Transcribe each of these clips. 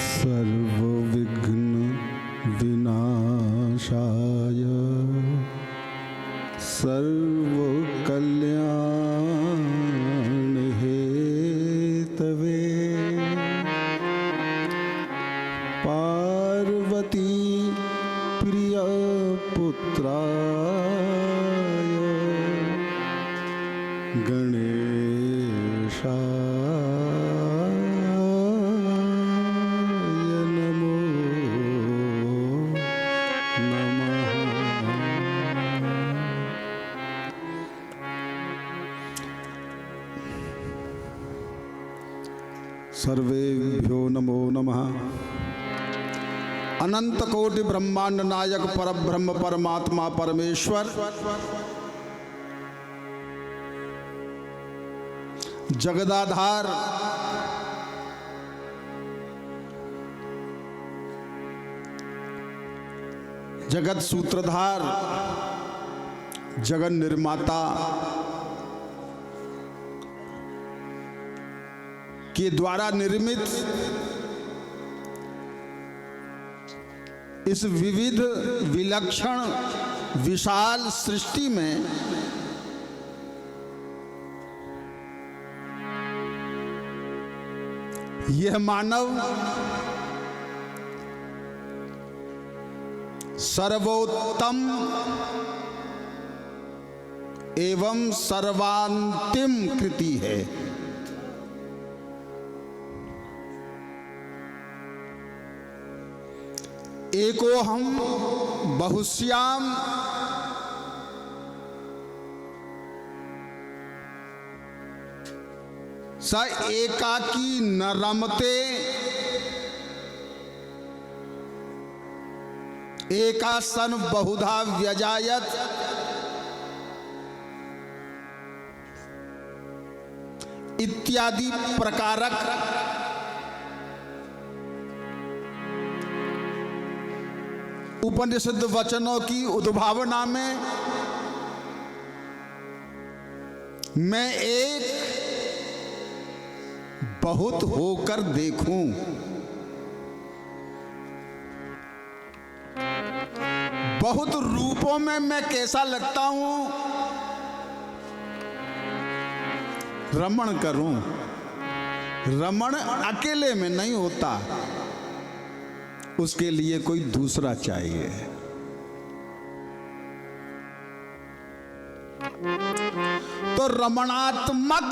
सर्वविघ्न विनाशाय सर्वकल्याण हेतवे पार्वती प्रिय पुत्राय गणेशाय नमो नमः। सर्वेभ्यो नमो नमः। अनंत कोटि ब्रह्मांड नायक परब्रह्म परमात्मा परमेश्वर जगदाधार जगत सूत्रधार जगत निर्माता के द्वारा निर्मित इस विविध विलक्षण विशाल सृष्टि में यह मानव सर्वोत्तम एवं सर्वांतिम कृति है। एको हम बहुश्याम स एकाकी न रमते एकासन बहुधा व्यजायत इत्यादि प्रकारक उपनिषद वचनों की उद्भावना में मैं एक बहुत होकर देखूं, बहुत रूपों में मैं कैसा लगता हूं, रमण करूं। रमण अकेले में नहीं होता, उसके लिए कोई दूसरा चाहिए। तो रमणात्मक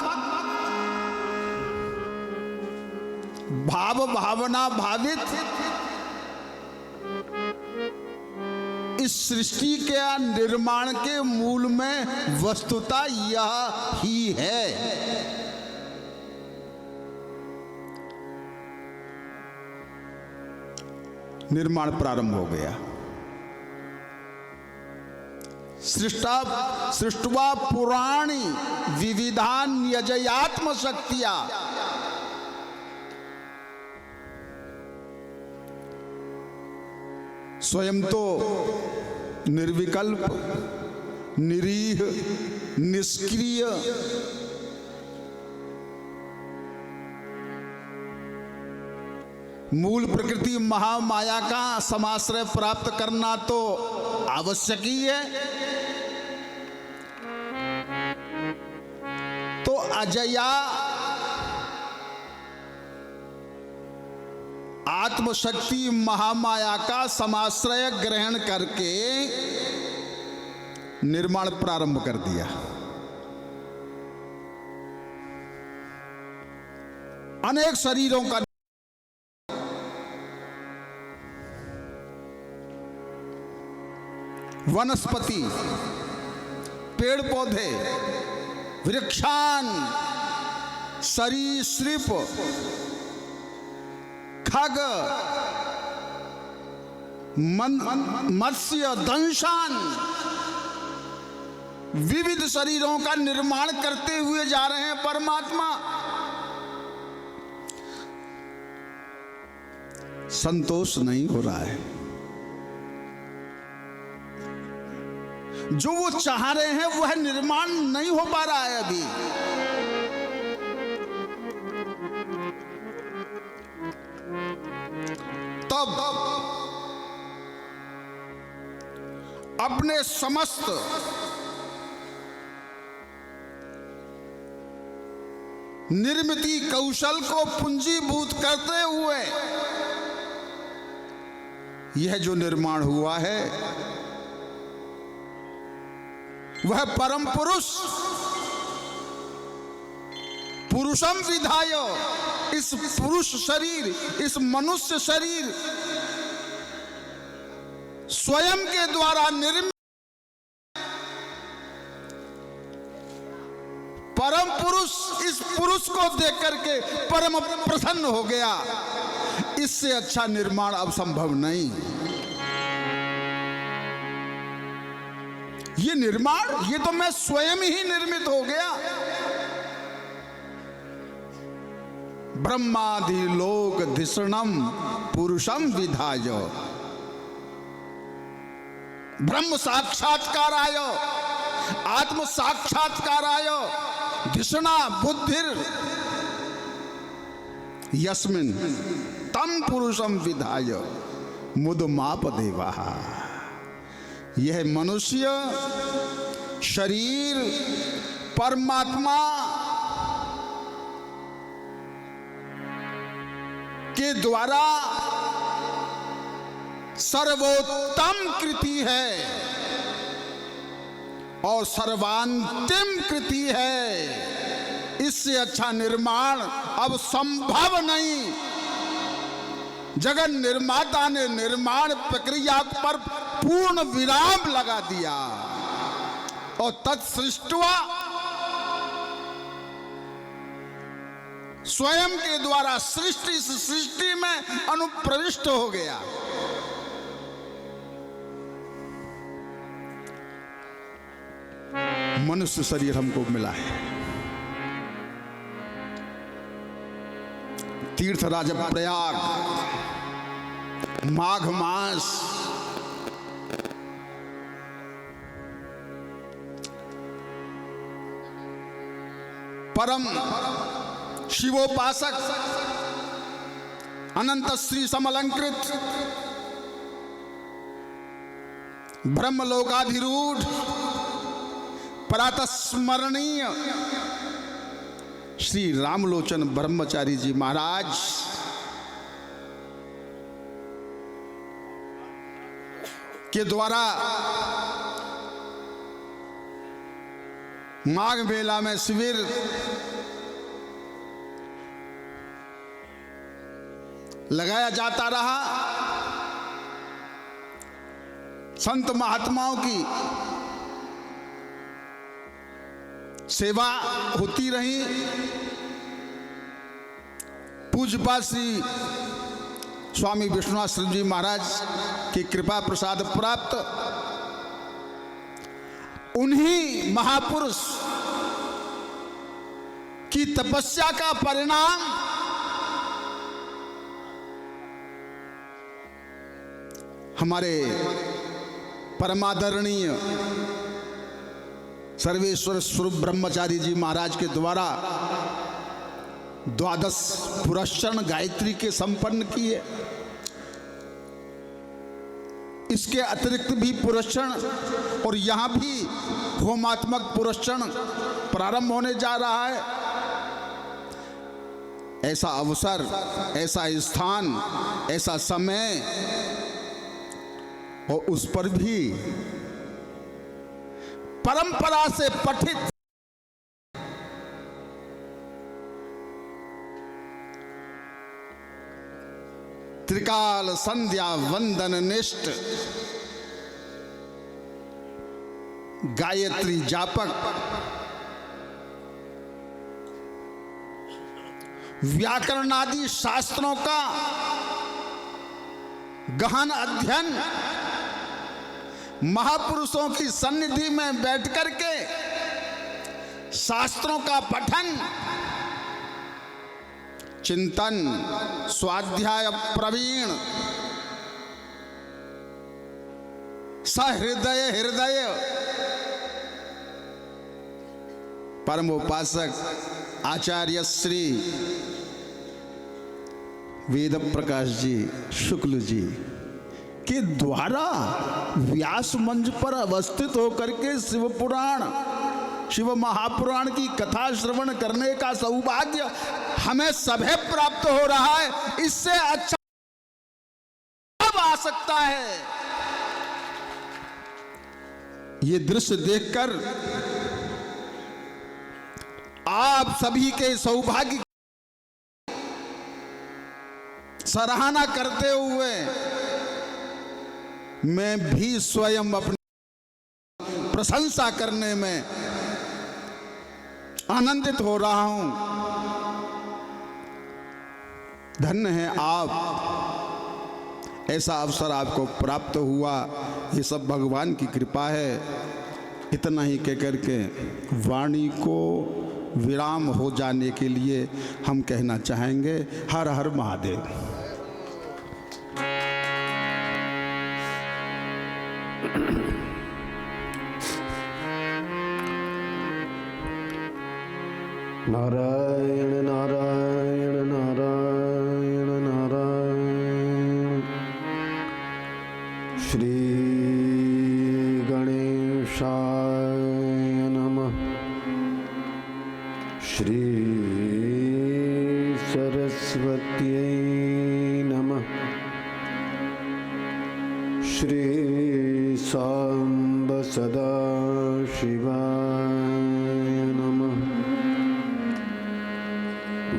भाव भावना भावित इस सृष्टि के निर्माण के मूल में वस्तुता यह ही है। निर्माण प्रारंभ हो गया। सृष्टवा पुराणी विविधान यजयात्म शक्तिया स्वयं तो निर्विकल्प निरीह निष्क्रिय मूल प्रकृति महामाया का समाश्रय प्राप्त करना तो आवश्यक ही है। तो अजया आत्मशक्ति महामाया का समाश्रय ग्रहण करके निर्माण प्रारंभ कर दिया। अनेक शरीरों का वनस्पति, पेड़ पौधे, वृक्षान, सरीसृप, खग, मत्स्य, दंशान, विविध शरीरों का निर्माण करते हुए जा रहे हैं परमात्मा। संतोष नहीं हो रहा है। जो वो चाह रहे हैं वह निर्माण नहीं हो पा रहा है अभी। तब अपने समस्त निर्मिति कौशल को पूंजीभूत करते हुए यह जो निर्माण हुआ है वह परम पुरुष पुरुषम विधाय, इस पुरुष शरीर, इस मनुष्य शरीर स्वयं के द्वारा निर्मित परम पुरुष इस पुरुष को देख करके परम प्रसन्न हो गया। इससे अच्छा निर्माण अब संभव नहीं। ये निर्माण, ये तो मैं स्वयं ही निर्मित हो गया। ब्रह्मादि लोक धिषणम पुरुषम विधाय, ब्रह्म साक्षात्काराय आत्म साक्षात्काराय धिषणा बुद्धिर यस्मिन् तम पुरुषम विधाय मुदमाप देवा। यह मनुष्य शरीर परमात्मा के द्वारा सर्वोत्तम कृति है और सर्वांतिम कृति है। इससे अच्छा निर्माण अब संभव नहीं। जगत निर्माता ने निर्माण प्रक्रिया पर पूर्ण विराम लगा दिया और तत्सृष्टवा स्वयं के द्वारा सृष्टि में अनुप्रविष्ट हो गया। मनुष्य शरीर हमको मिला है। तीर्थराज प्रयाग माघ मास परम शिवोपासक अनंत श्री समलंकृत ब्रह्मलोकाधिरूढ़ प्रातस्मरणीय श्री रामलोचन ब्रह्मचारी जी महाराज के द्वारा माघ मेला में शिविर लगाया जाता रहा। संत महात्माओं की सेवा होती रही। पूज्यपाद श्री स्वामी विश्वनाथ जी महाराज की कृपा प्रसाद प्राप्त उन्हीं महापुरुष की तपस्या का परिणाम हमारे परमादरणीय सर्वेश्वर स्वरूप ब्रह्मचारी जी महाराज के द्वारा 12 पुरस्चरण गायत्री के संपन्न किए। इसके अतिरिक्त भी पुरस्चरण और यहाँ भी होमात्मक पुरस्चरण प्रारंभ होने जा रहा है। ऐसा अवसर, ऐसा स्थान, ऐसा समय और उस पर भी परंपरा से पठित त्रिकाल संध्या वंदन निष्ठ गायत्री जापक व्याकरणादि शास्त्रों का गहन अध्ययन महापुरुषों की सन्निधि में बैठ करके शास्त्रों का पठन चिंतन स्वाध्याय प्रवीण सहृदय हृदय परमोपासक आचार्य श्री वेद प्रकाश जी शुक्ल जी के द्वारा व्यास मंच पर अवस्थित होकर के शिव पुराण, शिव महापुराण की कथा श्रवण करने का सौभाग्य हमें सभी प्राप्त हो रहा है। इससे अच्छा कब आ सकता है? ये दृश्य देखकर आप सभी के सौभाग्य सराहना करते हुए मैं भी स्वयं अपनी प्रशंसा करने में आनंदित हो रहा हूं। धन्य है आप, ऐसा अवसर आपको प्राप्त हुआ, ये सब भगवान की कृपा है। इतना ही कहकर के वाणी को विराम हो जाने के लिए हम कहना चाहेंगे, हर हर महादेव। नारायण नारायण नारायण नारायण। श्री गणेशाय नमः। श्री सरस्वत्यै नमः। श्री सांब सदा शिवाय नमः।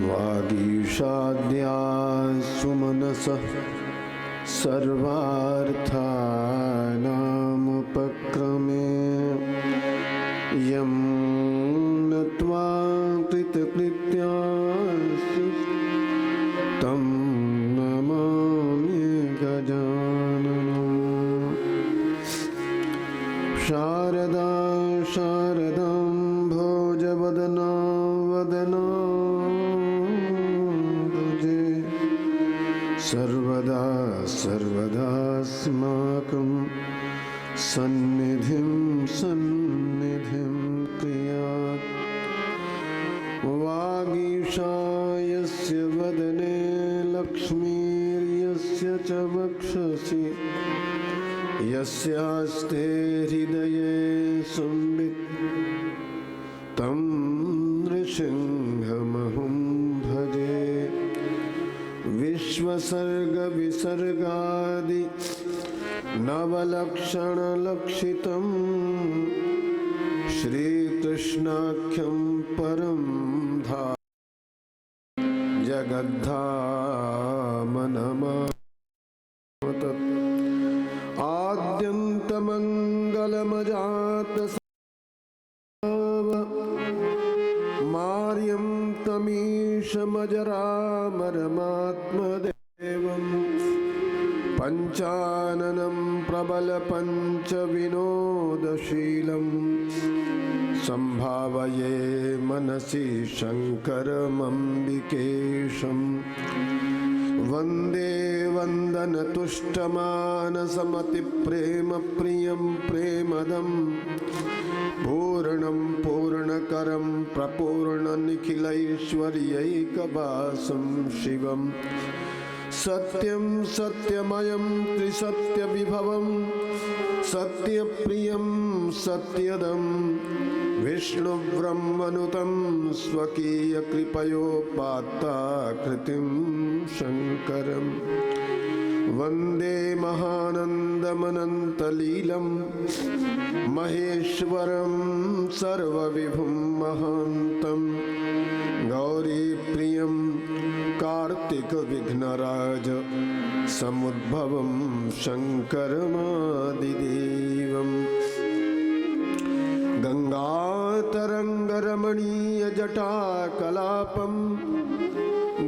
वागीशाद्या सुमनसः सर्वार्थानामुपक्रमे यं नत्वा कृतकृत्यास्तु तं नमामि गजाननं। शारदा शारदां भोजवदना वदना सर्वदा सर्वदास्माकं सन्निधिं सन्निधिं क्रियात्। वागीशायस्य वदने लक्ष्मीर्यस्य च वक्षसि यस्यास्ते हृदये संवित् तं नृसिंहमहं भजे। विश्वसर्ग विसर्गादि नवलक्षणलक्षितं श्रीकृष्णाख्यं परं धाम जगद्धाम नमामि। आद्यन्तमङ्गलमजात मार्यं तमीशमजरामरमात्मदेवं पञ्चाननं प्रबलपञ्चविनोदशीलं सम्भावये मनसि शङ्करमम्बिकेशं। वन्दे वन्दनतुष्टमानसमतिप्रेमप्रियं प्रेमदं पूर्णं पूर्णकरं प्रपूर्णनिखिलैश्वर्यैकवासं शिवं। सत्यं सत्यमयं त्रिसत्यविभवं सत्यप्रियं सत्यदं विष्णुब्रह्मनुतं स्वकीयकृपयोपात्ताकृतिं शङ्करं। वन्दे महानन्दमनन्तलीलं महेश्वरं सर्वविभुं महान्तं। गौरीप्रियं कार्तिकविघ्नराज समुद्भवं शङ्करमादिदेवं। गङ्गातरङ्गरमणीयजटाकलापं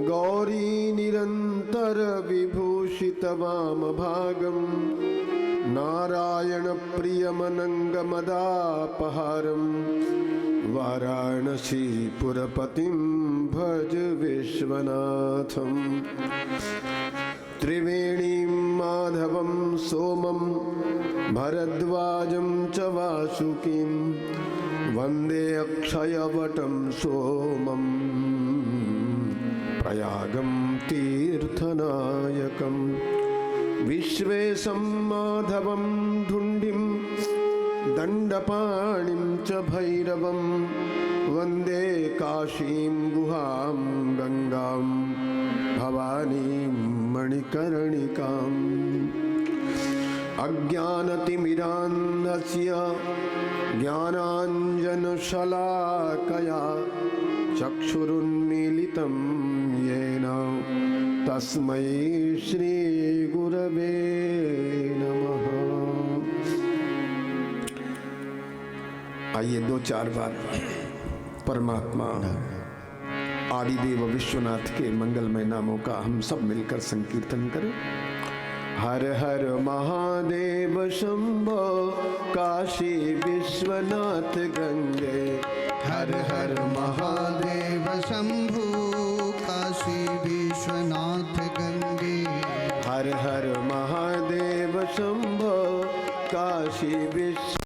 गौरीनिरन्तरविभूषितवामभागं नारायणप्रियमनङ्गमदापहारं वाराणसीपुरपतिं भज विश्वनाथं। त्रिवेणीं माधवं सोमं भरद्वाजं च वासुकीं वन्दे अक्षयवटं सोमं प्रयागं तीर्थनायकं विश्वेशं माधवं धुण्डिं दण्डपाणिं च भैरवं वन्दे काशीं गुहां गंगां भवानीं मणिकर्णिकाम् अज्ञानतिमिरान्धस्य ज्ञानाञ्जनशलाकया चक्षुरुन्मीलितं येन तस्मै श्रीगुरवे नमः। आइए दो चार बार परमात्मा आदिदेव विश्वनाथ के मंगलमय नामों का हम सब मिलकर संकीर्तन करें। हर हर महादेव शंभो काशी विश्वनाथ गंगे। हर हर महादेव शंभो काशी विश्वनाथ गंगे। हर हर महादेव शंभो काशी विश्व।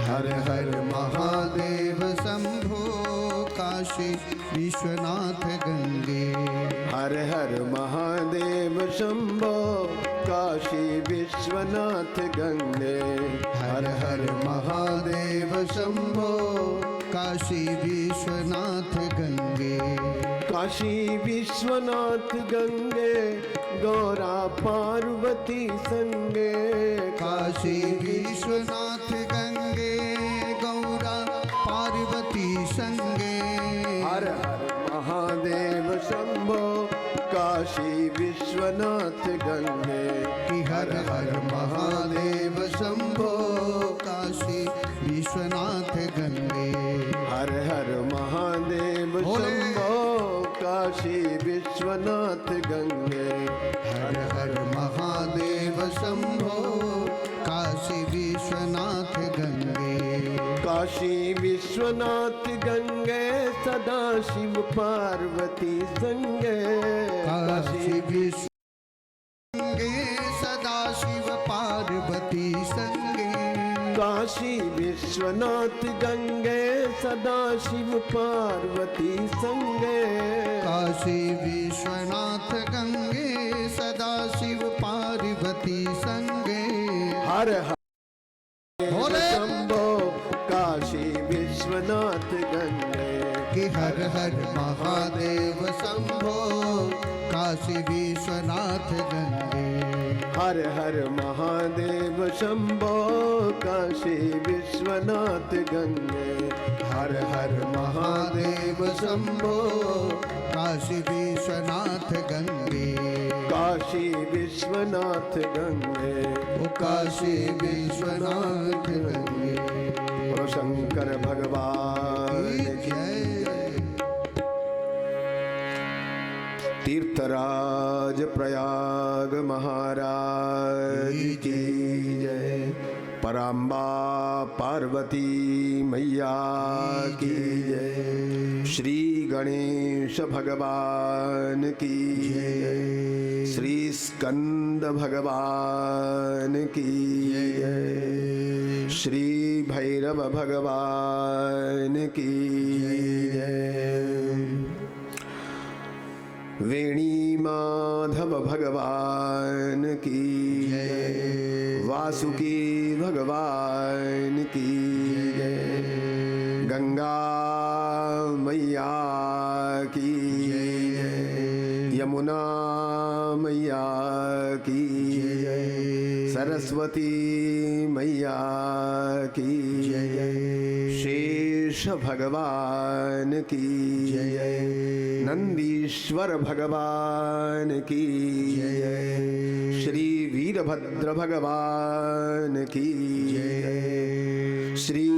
हर हर महादेव शंभो काशी विश्वनाथ गंगे। हर हर महादेव शंभो काशी विश्वनाथ गंगे। हर हर महादेव शंभो काशी विश्वनाथ गंगे। काशी विश्वनाथ गंगे गौरा पार्वती संगे। काशी विश्वनाथ गंगे गौरा पार्वती संगे। हर हर महादेव शंभो काशी विश्वनाथ गंगे। कि हर हर महादेव शंभो काशी विश्वनाथ गंगे। हर हर महादेव शंभो काशी विश्वनाथ गंगे। हर हर महादेव शंभो काशी विश्वनाथ गंगे। काशी विश्वनाथ गंगे सदा शिव पार्वती संगे। काशी विश्व गंगे सदा शिव पार्वती संगे। काशी विश्वनाथ गंगे सदा शिव पार्वती संगे। काशी विश्वनाथ गंगे सदा शिव पार्वती संगे। हर हर बोले शंभो काशी विश्वनाथ गंगे। कि हर हर महादेव शंभो काशी विश्वनाथ गंगे। हर हर महादेव शंभो काशी विश्वनाथ गंगे। हर हर महादेव शंभो काशी विश्वनाथ गंगे। काशी विश्वनाथ गंगे। ओ काशी विश्वनाथ गंगे। बोलो शंकर भगवान की जय। तीर्थराज प्रयाग महाराज की जय। पराम्बा पार्वती मैया की जय। श्री गणेश भगवान की जय। श्री स्कंद भगवान की जय। श्री भैरव भगवान की जय। वेणी माधव भगवान की जय। वासुकी भगवान की जय। गंगा मैया की जय। यमुना मैया की जय। सरस्वती मैया की जय। शेष भगवान की जय। नंदीश्वर भगवान की जय। श्री वीरभद्र भगवान की जय। श्री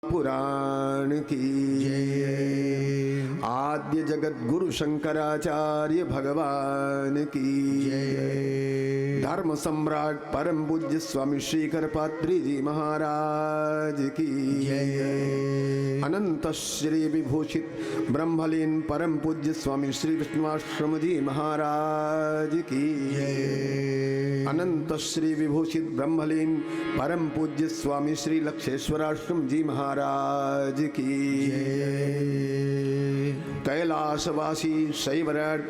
पुराण की जय। आद्य आद्य जगत गुरु शंकराचार्य भगवान की जय। धर्म सम्राट परम पूज्य स्वामी श्री करपात्री जी महाराज की जय। अनंत श्री विभूषित ब्रह्मलीन परम पूज्य स्वामी श्री विष्णुआश्रम जी महाराज की जय। अनंत श्री विभूषित ब्रह्मलीन परम पूज्य स्वामी श्री लक्षेश्वराश्रम जी महाराज की जय। कैलाशवासी शैवराट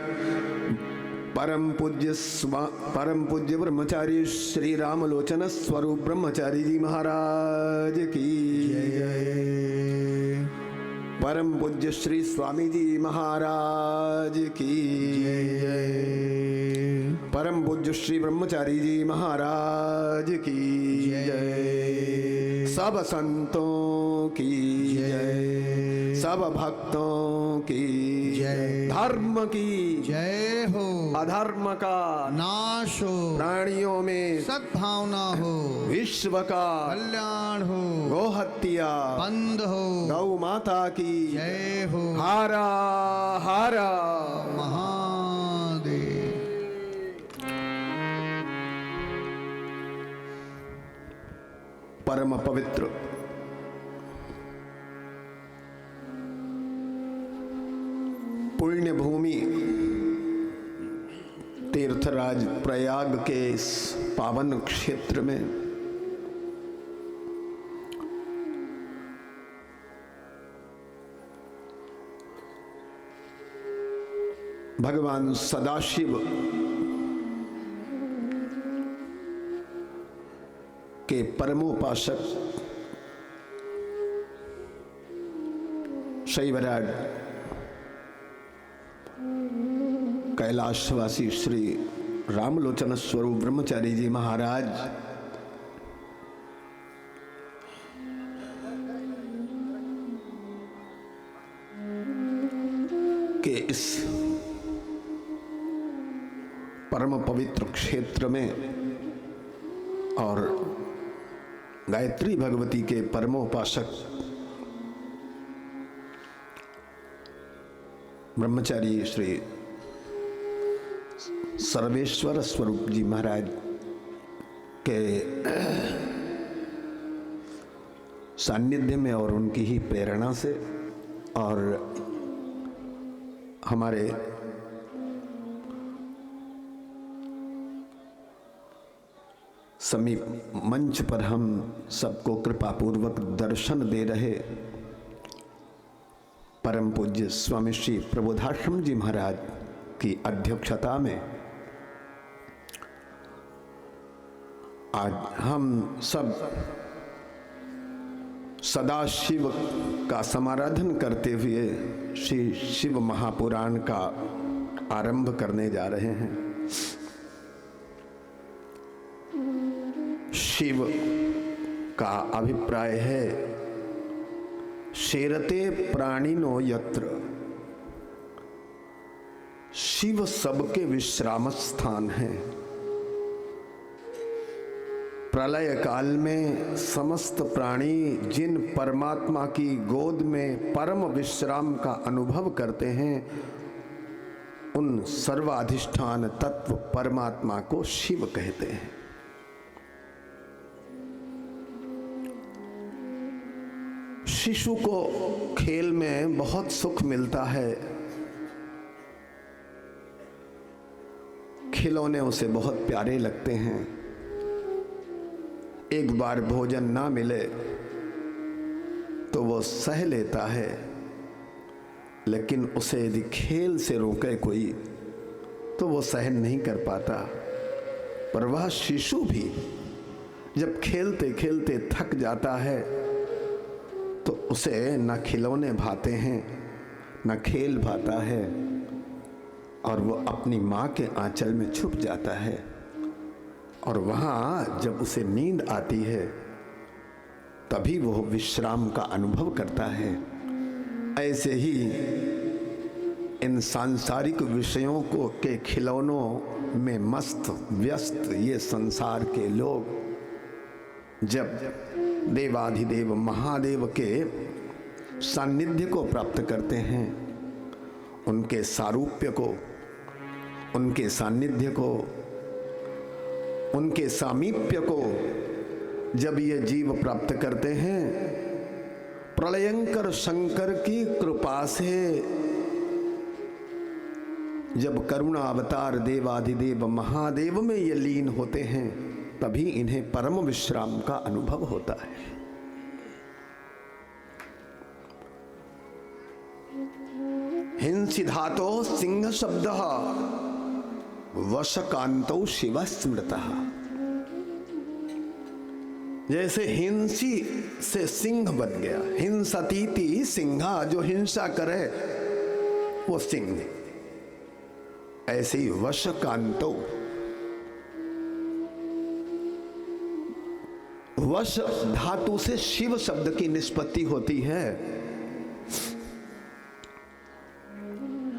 परम पूज्य ब्रह्मचारी श्री रामलोचन स्वरूप ब्रह्मचारी जी महाराज की जय। परम पूज्य श्री स्वामी जी महाराज की जय। परम पूज्य श्री ब्रह्मचारी जी महाराज की जय। सब संतों की जय, सब भक्तों की जय। धर्म की जय हो, अधर्म का नाश हो, प्राणियों में सद्भावना हो, विश्व का कल्याण हो, गोहत्या बंद हो, गौ माता की जय हो। हारा हारा महादेव। परम पवित्र पुण्य भूमि तीर्थराज प्रयाग के इस पावन क्षेत्र में भगवान सदाशिव के परमोपासक शैवराज कैलाशवासी श्री रामलोचन स्वरूप ब्रह्मचारी जी महाराज के इस परम पवित्र क्षेत्र में और गायत्री भगवती के परमोपासक ब्रह्मचारी श्री सर्वेश्वर स्वरूप जी महाराज के सानिध्य में और उनकी ही प्रेरणा से और हमारे समीप मंच पर हम सबको कृपापूर्वक दर्शन दे रहे परम पूज्य स्वामी श्री प्रबोधाश्रम जी महाराज की अध्यक्षता में आज हम सब सदाशिव का समाराधन करते हुए श्री शिव महापुराण का आरंभ करने जा रहे हैं। शिव का अभिप्राय है शेरते प्राणिनो यत्र, शिव सबके विश्राम स्थान है। प्रलय काल में समस्त प्राणी जिन परमात्मा की गोद में परम विश्राम का अनुभव करते हैं उन सर्वाधिष्ठान तत्व परमात्मा को शिव कहते हैं। शिशु को खेल में बहुत सुख मिलता है, खिलौने उसे बहुत प्यारे लगते हैं। एक बार भोजन ना मिले तो वो सह लेता है, लेकिन उसे यदि खेल से रोके कोई तो वो सहन नहीं कर पाता। पर वह शिशु भी जब खेलते खेलते थक जाता है तो उसे न खिलौने भाते हैं न खेल भाता है और वो अपनी माँ के आंचल में छुप जाता है और वहाँ जब उसे नींद आती है तभी वो विश्राम का अनुभव करता है। ऐसे ही इन सांसारिक विषयों को के खिलौनों में मस्त व्यस्त ये संसार के लोग जब देवाधिदेव महादेव के सानिध्य को प्राप्त करते हैं उनके सारूप्य को, उनके सानिध्य को, उनके सामीप्य को जब ये जीव प्राप्त करते हैं, प्रलयंकर शंकर की कृपा से जब करुणा अवतार देवाधिदेव महादेव में ये लीन होते हैं, तभी इन्हें परम विश्राम का अनुभव होता है। हिंसी धातो सिंह शब्द वशकांतो शिव स्मृतः। जैसे हिंसी से सिंह बन गया, हिंसतीति सिंहा, जो हिंसा करे वो सिंह, ऐसे ही वशकांतो, वश धातु से शिव शब्द की निष्पत्ति होती है।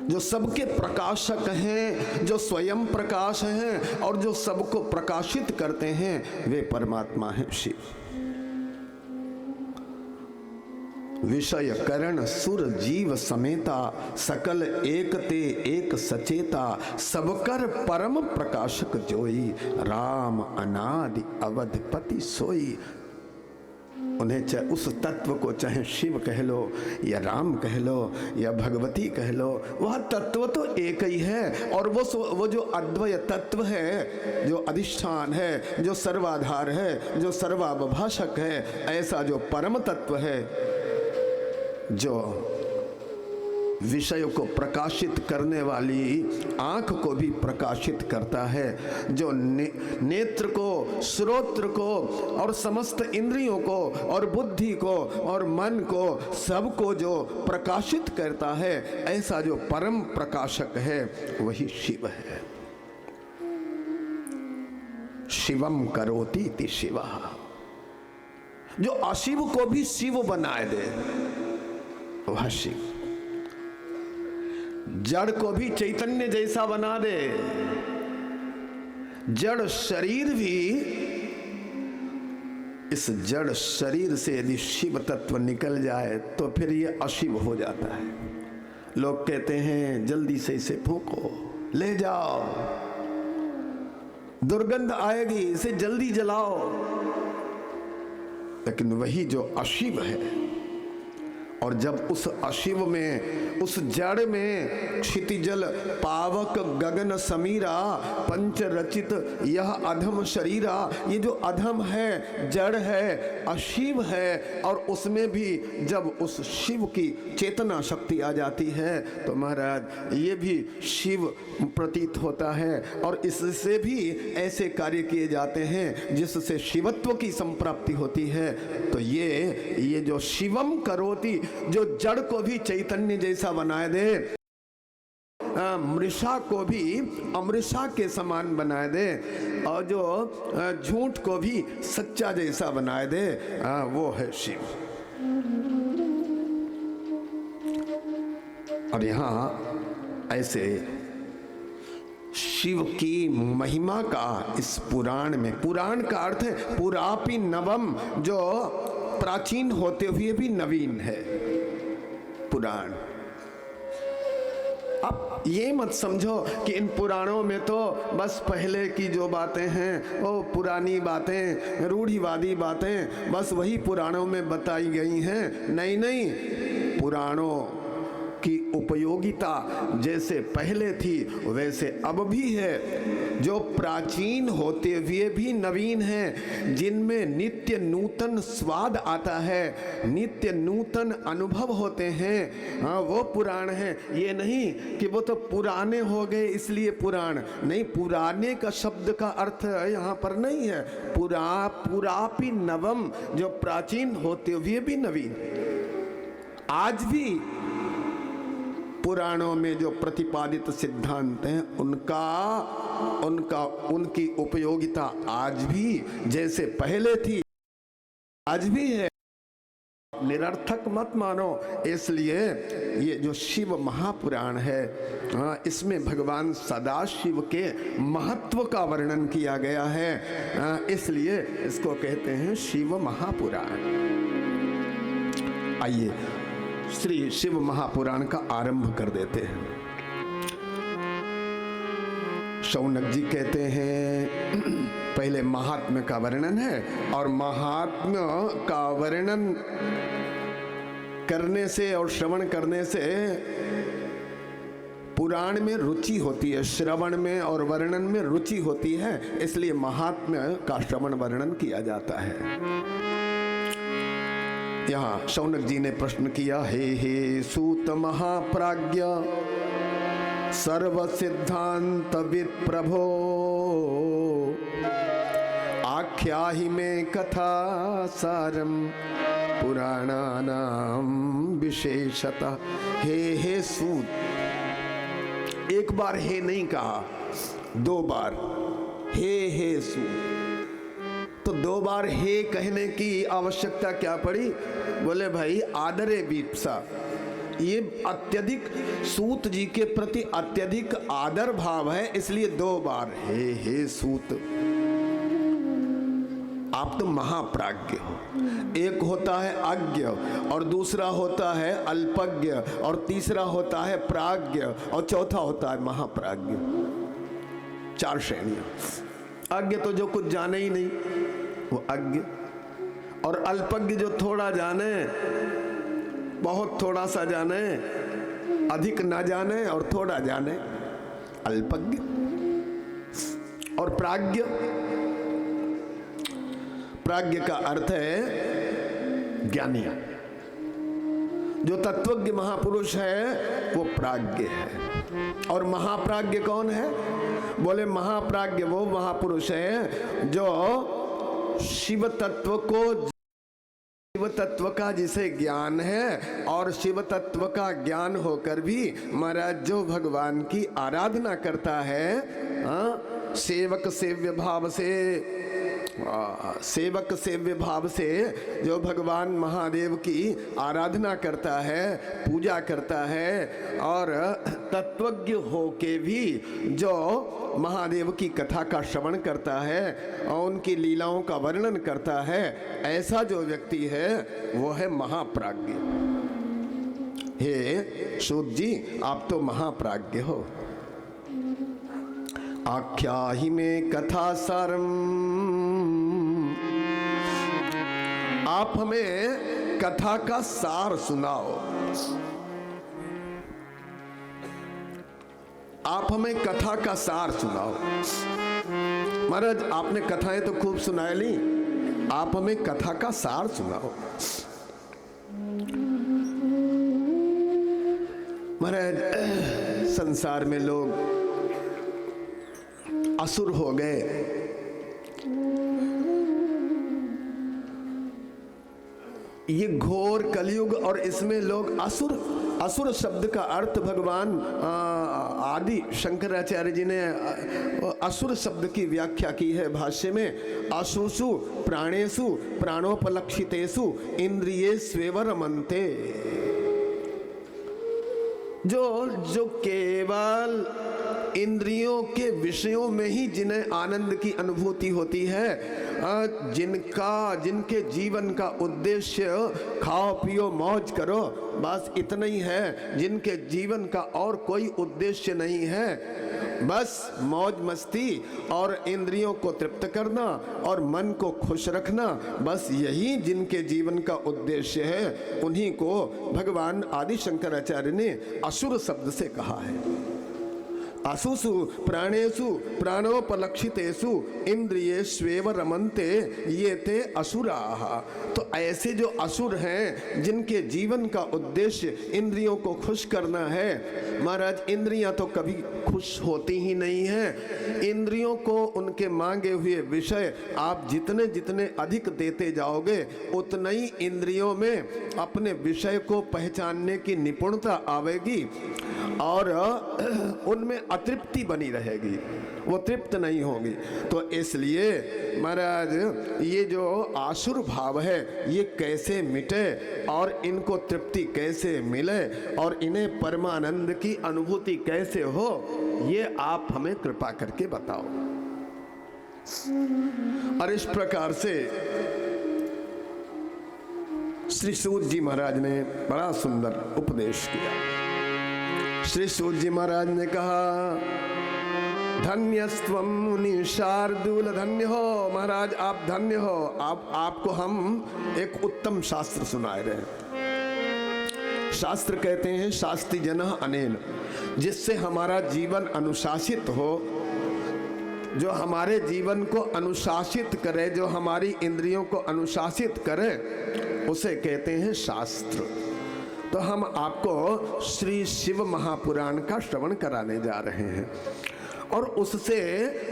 जो सबके प्रकाशक हैं, जो स्वयं प्रकाश हैं और जो सबको प्रकाशित करते हैं, वे परमात्मा हैं शिव। विषय करण सुर जीव समेता, सकल एकते एक सचेता, सबकर परम प्रकाशक जोई, राम अनादि अवधपति सोई। उन्हें चाहे उस तत्व को चाहे शिव कह लो या राम कह लो या भगवती कह लो, वह तत्व तो एक ही है। और वो जो अद्वय तत्व है, जो अधिष्ठान है, जो सर्वाधार है, जो सर्वाभाषक है, ऐसा जो परम तत्व है, जो विषय को प्रकाशित करने वाली आंख को भी प्रकाशित करता है, जो नेत्र को, श्रोत्र को और समस्त इंद्रियों को और बुद्धि को और मन को, सबको जो प्रकाशित करता है, ऐसा जो परम प्रकाशक है वही शिव है। शिवम करोति इति शिवः। जो अशिव को भी शिव बनाए दे वह शिव। जड़ को भी चैतन्य जैसा बना दे। जड़ शरीर भी, इस जड़ शरीर से यदि शिव तत्व निकल जाए तो फिर ये अशिव हो जाता है। लोग कहते हैं जल्दी से इसे फूको, ले जाओ, दुर्गंध आएगी, इसे जल्दी जलाओ। लेकिन वही जो अशिव है, और जब उस अशिव में, उस जड़ में क्षितिजल पावक गगन समीरा, पंच रचित यह अधम शरीरा, ये जो अधम है, जड़ है, अशिव है, और उसमें भी जब उस शिव की चेतना शक्ति आ जाती है तो महाराज ये भी शिव प्रतीत होता है। और इससे भी ऐसे कार्य किए जाते हैं जिससे शिवत्व की संप्राप्ति होती है। तो ये जो शिवम करोति, जो जड़ को भी चैतन्य जैसा बनाए दे, मृषा को भी अमृषा के समान बनाए दे, और जो झूठ को भी सच्चा जैसा बनाए दे, वो है शिव। और यहाँ ऐसे शिव की महिमा का इस पुराण में, पुराण का अर्थ है पुरापि नवम, जो प्राचीन होते हुए भी नवीन है पुराण। अब ये मत समझो कि इन पुराणों में तो बस पहले की जो बातें हैं वो पुरानी बातें, रूढ़िवादी बातें बस वही पुराणों में बताई गई हैं। नहीं नहीं, पुराणों की उपयोगिता जैसे पहले थी वैसे अब भी है। जो प्राचीन होते हुए भी नवीन हैं, जिनमें नित्य नूतन स्वाद आता है, नित्य नूतन अनुभव होते हैं, हाँ वो पुराण है। ये नहीं कि वो तो पुराने हो गए इसलिए पुराण नहीं। पुराने का शब्द का अर्थ यहाँ पर नहीं है। पुरापि नवम, जो प्राचीन होते हुए भी नवीन। आज भी पुराणों में जो प्रतिपादित सिद्धांत हैं उनकी उपयोगिता आज भी जैसे पहले थी आज भी है। निरर्थक मत मानो। इसलिए ये जो शिव महापुराण है, इसमें भगवान सदाशिव के महत्व का वर्णन किया गया है, इसलिए इसको कहते हैं शिव महापुराण। आइए श्री शिव महापुराण का आरंभ कर देते हैं। शौनक जी कहते हैं, पहले महात्म्य का वर्णन है, और महात्म्य का वर्णन करने से और श्रवण करने से पुराण में रुचि होती है, श्रवण में और वर्णन में रुचि होती है, इसलिए महात्म्य का श्रवण वर्णन किया जाता है। यहाँ शौनक जी ने प्रश्न किया, हे सूत महाप्राज्ञ सर्व सिद्धांत विद प्रभो, आख्याहि में कथा सारम पुराणानाम विशेषतः। हे सूत, एक बार हे नहीं कहा, 2 बार हे सूत। तो 2 बार हे कहने की आवश्यकता क्या पड़ी? बोले भाई आदरे बीप्सा, ये अत्यधिक सूत जी के प्रति अत्यधिक आदर भाव है, इसलिए 2 बार हे सूत, आप तो महाप्राज्ञ हो। एक होता है अज्ञ, और दूसरा होता है अल्पज्ञ, और तीसरा होता है प्राज्ञ, और चौथा होता है महाप्राज्ञ। 4 श्रेणियां। अज्ञ तो जो कुछ जाने ही नहीं, वो अज्ञ। और अल्पज्ञ जो थोड़ा जाने, बहुत थोड़ा सा जाने, अधिक ना जाने और थोड़ा जाने, अल्पज्ञ। और प्राज्ञ, प्राज्ञ का अर्थ है ज्ञानी। जो तत्वज्ञ महापुरुष है वो प्राज्ञ है। और महाप्राज्ञ कौन है? बोले महाप्राज्ञ वो महापुरुष है जो शिव तत्व को, शिव तत्व का जिसे ज्ञान है, और शिव तत्व का ज्ञान होकर भी महाराज जो भगवान की आराधना करता है, सेवक सेव्य भाव से, सेवक सेव्य भाव से जो भगवान महादेव की आराधना करता है, पूजा करता है, और तत्वज्ञ होके भी जो महादेव की कथा का श्रवण करता है और उनकी लीलाओं का वर्णन करता है, ऐसा जो व्यक्ति है वो है महाप्राज्ञ। हे सूत जी, आप तो महाप्राज्ञ हो। आख्याहि में कथा सारम, आप हमें कथा का सार सुनाओ। आप हमें कथा का सार सुनाओ। महाराज आपने कथाएं तो खूब सुना ली, आप हमें कथा का सार सुनाओ। महाराज संसार में लोग असुर हो गए, ये घोर कलयुग, और इसमें लोग असुर, असुर शब्द का अर्थ भगवान आदि शंकराचार्य जी ने असुर शब्द की व्याख्या की है भाष्य में। असुषु प्राणेषु प्राणोपलक्षितेषु इंद्रियेष्वेव रमन्ते, जो केवल इंद्रियों के विषयों में ही जिन्हें आनंद की अनुभूति होती है, जिनके जीवन का उद्देश्य खाओ पियो मौज करो, बस इतना ही है, जिनके जीवन का और कोई उद्देश्य नहीं है, बस मौज मस्ती और इंद्रियों को तृप्त करना और मन को खुश रखना, बस यही जिनके जीवन का उद्देश्य है, उन्हीं को भगवान आदि शंकराचार्य ने असुर शब्द से कहा है। असुषु प्राणेषु प्राणोपलक्षितेषु इंद्रियेष्वेव रमन्ते ये ते असुराः। तो ऐसे जो असुर हैं जिनके जीवन का उद्देश्य इंद्रियों को खुश करना है, महाराज इंद्रियां तो कभी खुश होती ही नहीं हैं। इंद्रियों को उनके मांगे हुए विषय आप जितने जितने अधिक देते जाओगे, उतना ही इंद्रियों में अपने विषय को पहचानने की निपुणता आवेगी और उनमें अतृप्ति बनी रहेगी, वो तृप्त नहीं होंगी। तो इसलिए महाराज ये जो आसुर भाव है ये कैसे मिटे और इनको तृप्ति कैसे मिले और इन्हें परमानंद की अनुभूति कैसे हो, ये आप हमें कृपा करके बताओ। और इस प्रकार से श्री सूत जी महाराज ने बड़ा सुंदर उपदेश किया। श्री सूत जी महाराज ने कहा धन्यस्त्वम मुनि शार्दूल। धन्य हो महाराज, आप धन्य हो। आपको हम एक उत्तम शास्त्र सुनाए रहे हैं। शास्त्र कहते हैं शास्ति जनः अनेन, जिससे हमारा जीवन अनुशासित हो, जो हमारे जीवन को अनुशासित करे, जो हमारी इंद्रियों को अनुशासित करे, उसे कहते हैं शास्त्र। तो हम आपको श्री शिव महापुराण का श्रवण कराने जा रहे हैं, और उससे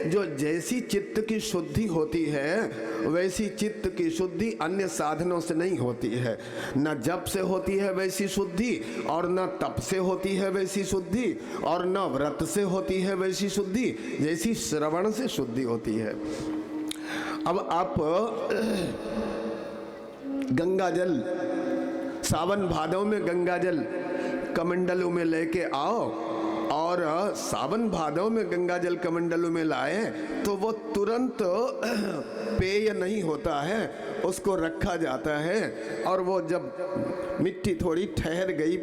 जो जैसी चित्त की शुद्धि होती है वैसी चित्त की शुद्धि अन्य साधनों से नहीं होती है। न जप से होती है वैसी शुद्धि, और न तप से होती है वैसी शुद्धि, और न व्रत से होती है वैसी शुद्धि, जैसी श्रवण से शुद्धि होती है। अब आप गंगा जल, सावन भादव में गंगा जल कमंडलों में लेके आओ, और सावन भादव में गंगा जल कमंडलों में लाए तो वो तुरंत पेय नहीं होता है, उसको रखा जाता है, और वो जब मिट्टी थोड़ी ठहर गई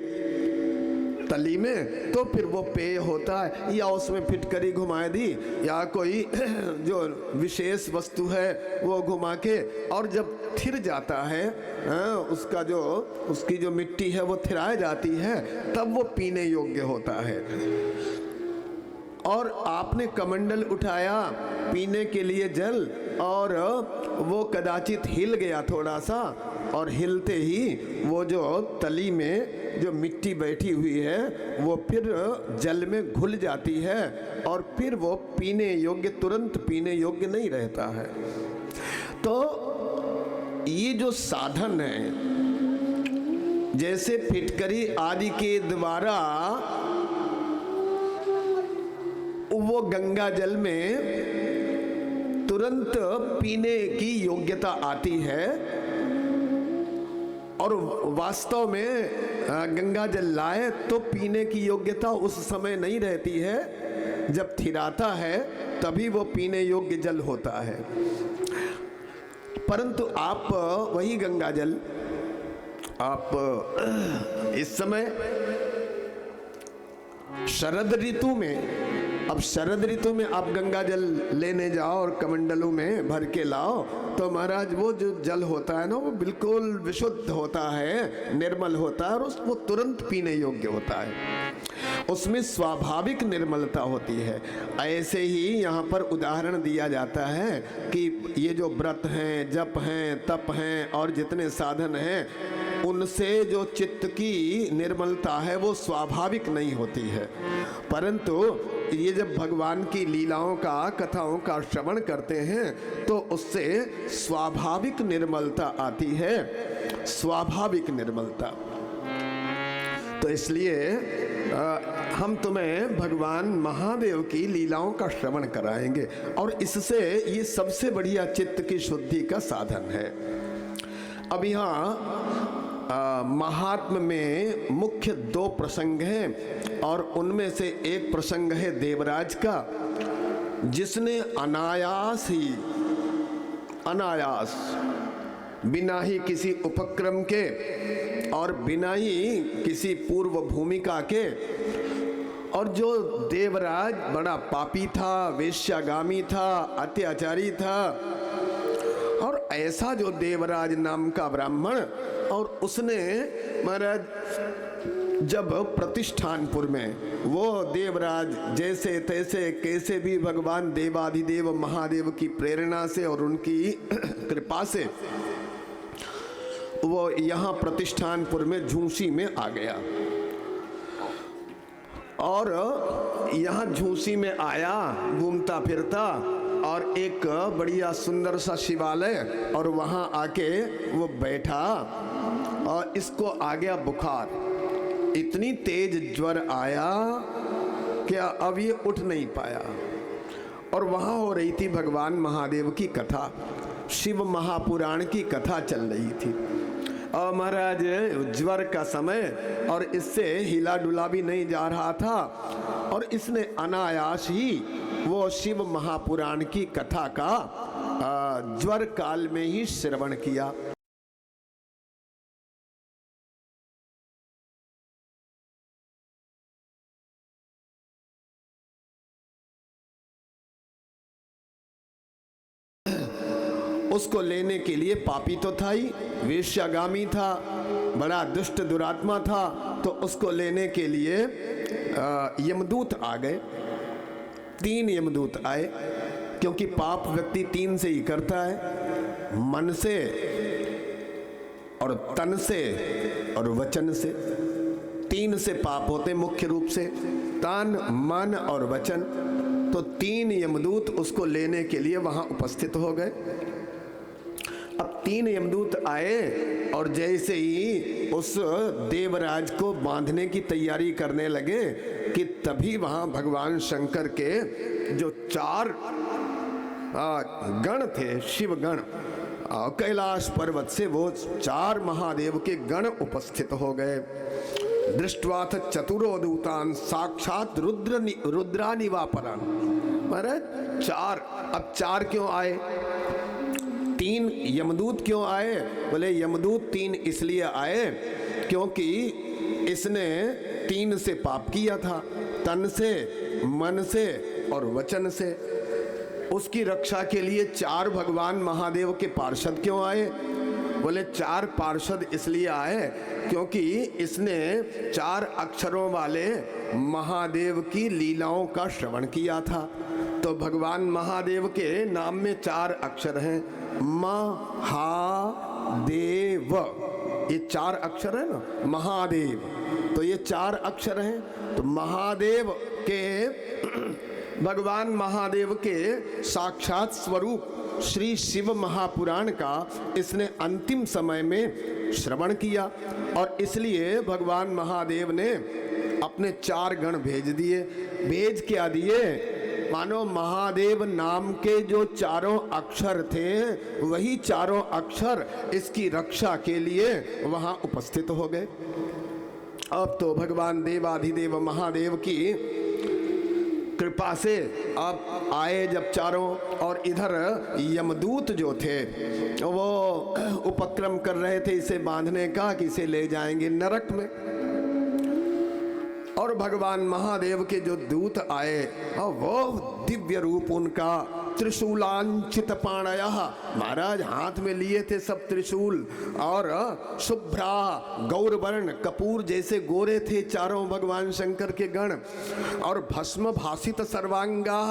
तली में तो फिर वो पेय होता है। या उसमें फिटकरी घुमा दी, या कोई जो विशेष वस्तु है वो घुमा के, और जब थिर जाता है उसकी जो मिट्टी है वो थिराई जाती है, तब वो पीने योग्य होता है। और आपने कमंडल उठाया पीने के लिए जल, और वो कदाचित हिल गया थोड़ा सा, और हिलते ही वो जो तली में जो मिट्टी बैठी हुई है वो फिर जल में घुल जाती है, और फिर वो पीने योग्य, तुरंत पीने योग्य नहीं रहता है। तो ये जो साधन है, जैसे फिटकरी आदि के द्वारा वो गंगा जल में तुरंत पीने की योग्यता आती है, और वास्तव में गंगा जल लाए तो पीने की योग्यता उस समय नहीं रहती है, जब थिराता है तभी वो पीने योग्य जल होता है। परंतु आप वही गंगा जल आप इस समय शरद ऋतु में, अब शरद ऋतु में आप गंगा जल लेने जाओ और कमंडलों में भर के लाओ, तो महाराज वो जो जल होता है ना वो बिल्कुल विशुद्ध होता है, निर्मल होता है, और वो तुरंत पीने योग्य होता है, उसमें स्वाभाविक निर्मलता होती है। ऐसे ही यहाँ पर उदाहरण दिया जाता है कि ये जो व्रत हैं, जप हैं, तप हैं, और जितने साधन हैं, उनसे जो चित्त की निर्मलता है वो स्वाभाविक नहीं होती है, परंतु ये जब भगवान की लीलाओं का, कथाओं का श्रवण करते हैं तो उससे स्वाभाविक निर्मलता आती है, स्वाभाविक निर्मलता। तो इसलिए हम तुम्हें भगवान महादेव की लीलाओं का श्रवण कराएंगे, और इससे ये सबसे बढ़िया चित्त की शुद्धि का साधन है। अब यहाँ महात्म में मुख्य 2 प्रसंग हैं, और उनमें से एक प्रसंग है देवराज का, जिसने अनायास बिना ही किसी उपक्रम के और बिना ही किसी पूर्व भूमिका के, और जो देवराज बड़ा पापी था, वेश्यागामी था, अत्याचारी था, और ऐसा जो देवराज नाम का ब्राह्मण, और उसने महाराज जब प्रतिष्ठानपुर में वो देवराज जैसे तैसे कैसे भी भगवान देवाधिदेव महादेव की प्रेरणा से और उनकी कृपा से वो यहाँ प्रतिष्ठानपुर में झूंसी में आ गया, और यहाँ झूंसी में आया घूमता फिरता, और एक बढ़िया सुंदर सा शिवालय, और वहाँ आके वो बैठा, और इसको आ गया बुखार, इतनी तेज ज्वर आया कि अब ये उठ नहीं पाया। और वहाँ हो रही थी भगवान महादेव की कथा, शिव महापुराण की कथा चल रही थी, और महाराज ज्वर का समय, और इससे हिला डुला भी नहीं जा रहा था, और इसने अनायास ही वो शिव महापुराण की कथा का ज्वर काल में ही श्रवण किया। उसको लेने के लिए पापी तो था ही, वेश्यागामी था, बड़ा दुष्ट दुरात्मा था, तो उसको लेने के लिए यमदूत आ गए। 3 यमदूत आए, क्योंकि पाप व्यक्ति 3 से ही करता है, मन से और तन से और वचन से। 3 से पाप होते मुख्य रूप से, तन, मन और वचन। तो 3 यमदूत उसको लेने के लिए वहां उपस्थित हो गए। अब 3 यमदूत आए और जैसे ही उस देवराज को बांधने की तैयारी करने लगे कि तभी वहां भगवान शंकर के जो 4 गण थे, शिव गण, कैलाश पर्वत से वो 4 महादेव के गण उपस्थित हो गए। दृष्टवाथ चतुरो दूतान साक्षात रुद्रानिवापरान। महाराज 4, अब 4 क्यों आए? 3 यमदूत क्यों आए? बोले यमदूत 3 इसलिए आए क्योंकि इसने 3 से पाप किया था, तन से, मन से और वचन से। उसकी रक्षा के लिए 4 भगवान महादेव के पार्षद क्यों आए? बोले 4 पार्षद इसलिए आए क्योंकि इसने 4 अक्षरों वाले महादेव की लीलाओं का श्रवण किया था। तो भगवान महादेव के नाम में 4 अक्षर हैं, महादेव, ये 4 अक्षर है ना, महादेव, तो ये 4 अक्षर हैं। तो महादेव के, भगवान महादेव के साक्षात स्वरूप श्री शिव महापुराण का इसने अंतिम समय में श्रवण किया और इसलिए भगवान महादेव ने अपने 4 गण भेज दिए। भेज क्या दिए? मानो महादेव नाम के जो 4 अक्षर थे, वही 4 अक्षर इसकी रक्षा के लिए वहां उपस्थित हो गए। अब तो भगवान देवाधिदेव महादेव की कृपा से अब आए जब 4, और इधर यमदूत जो थे वो उपक्रम कर रहे थे इसे बांधने का कि इसे ले जाएंगे नरक में। और भगवान महादेव के जो दूत आए और वो दिव्य रूप उनका त्रिशूलांचित पाणय, महाराज हाथ में लिए थे सब त्रिशूल, और शुभ्रा गौरवर्ण कपूर जैसे गोरे थे 4 भगवान शंकर के गण, और भस्म भासित सर्वांगा,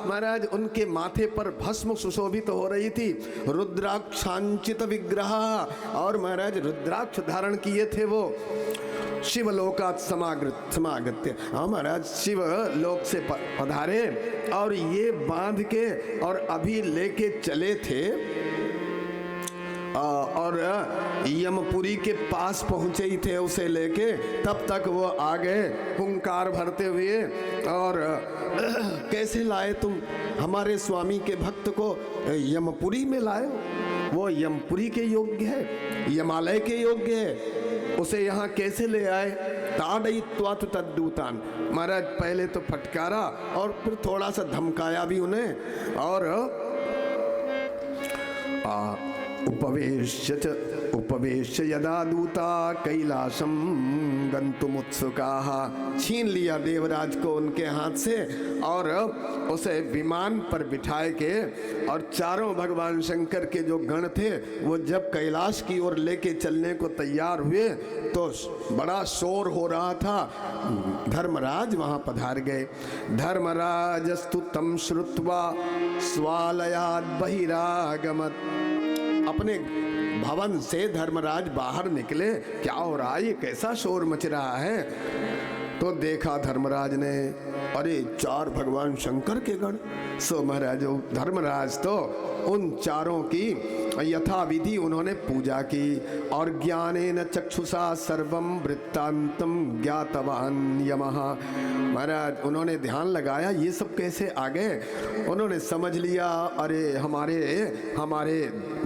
महाराज उनके माथे पर भस्म सुशोभित हो रही थी। रुद्राक्षांचित विग्रह, और महाराज रुद्राक्ष धारण किए थे वो। शिवलोकात समागत्य, हाँ महाराज शिव लोक से पधारे और ये बांध के और अभी लेके चले थे और यमपुरी के पास पहुंचे ही थे उसे लेके, तब तक वो आ गए हुंकार भरते हुए। और कैसे लाए तुम हमारे स्वामी के भक्त को यमपुरी में लाए हो? वो यमपुरी के योग्य है, यमालय के योग्य है, उसे यहाँ कैसे ले आए? ताड़यित्वा तु तद्दूतान, महाराज पहले तो फटकारा और फिर थोड़ा सा धमकाया भी उन्हें। और उपवेश्य यदा दूता कैलाशम गंतुमुत्सुकाः, छीन लिया देवराज को उनके हाथ से और उसे विमान पर बिठाए के, और 4 भगवान शंकर के जो गण थे वो जब कैलाश की ओर लेके चलने को तैयार हुए तो बड़ा शोर हो रहा था। धर्मराज वहां पधार गए। धर्मराजस्तु तम श्रुत्वा स्वालयात् बहिरागमत्, अपने भवन से धर्मराज बाहर निकले, क्या हो रहा है, ये कैसा शोर मच रहा है? तो देखा धर्मराज ने, अरे 4 भगवान शंकर के गण। सो महाराज धर्मराज तो उन 4 की यथाविधि उन्होंने पूजा की और ज्ञानेन चक्षुषा सर्वम वृत्तांतम ज्ञातवान यमः। महाराज उन्होंने ध्यान लगाया, ये सब कैसे आ गए? उन्होंने समझ लिया, अरे हमारे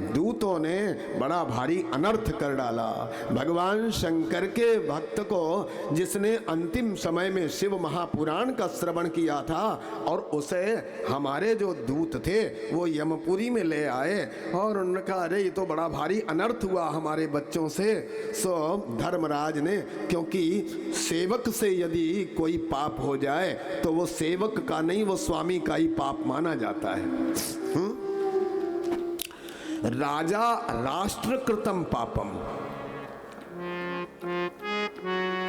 दूतों ने बड़ा भारी अनर्थ कर डाला। भगवान शंकर के भक्त को जिसने अंतिम समय में शिव महापुराण का श्रवण किया था और उसे हमारे जो दूत थे वो यमपुरी में ले आए और उन्होंने कहा, अरे ये तो बड़ा भारी अनर्थ हुआ हमारे बच्चों से। सो धर्मराज ने, क्योंकि सेवक से यदि कोई पाप हो जाए तो वो सेवक का नहीं, वो स्वामी का ही पाप माना जाता है। राजा राष्ट्रकृतम पापम,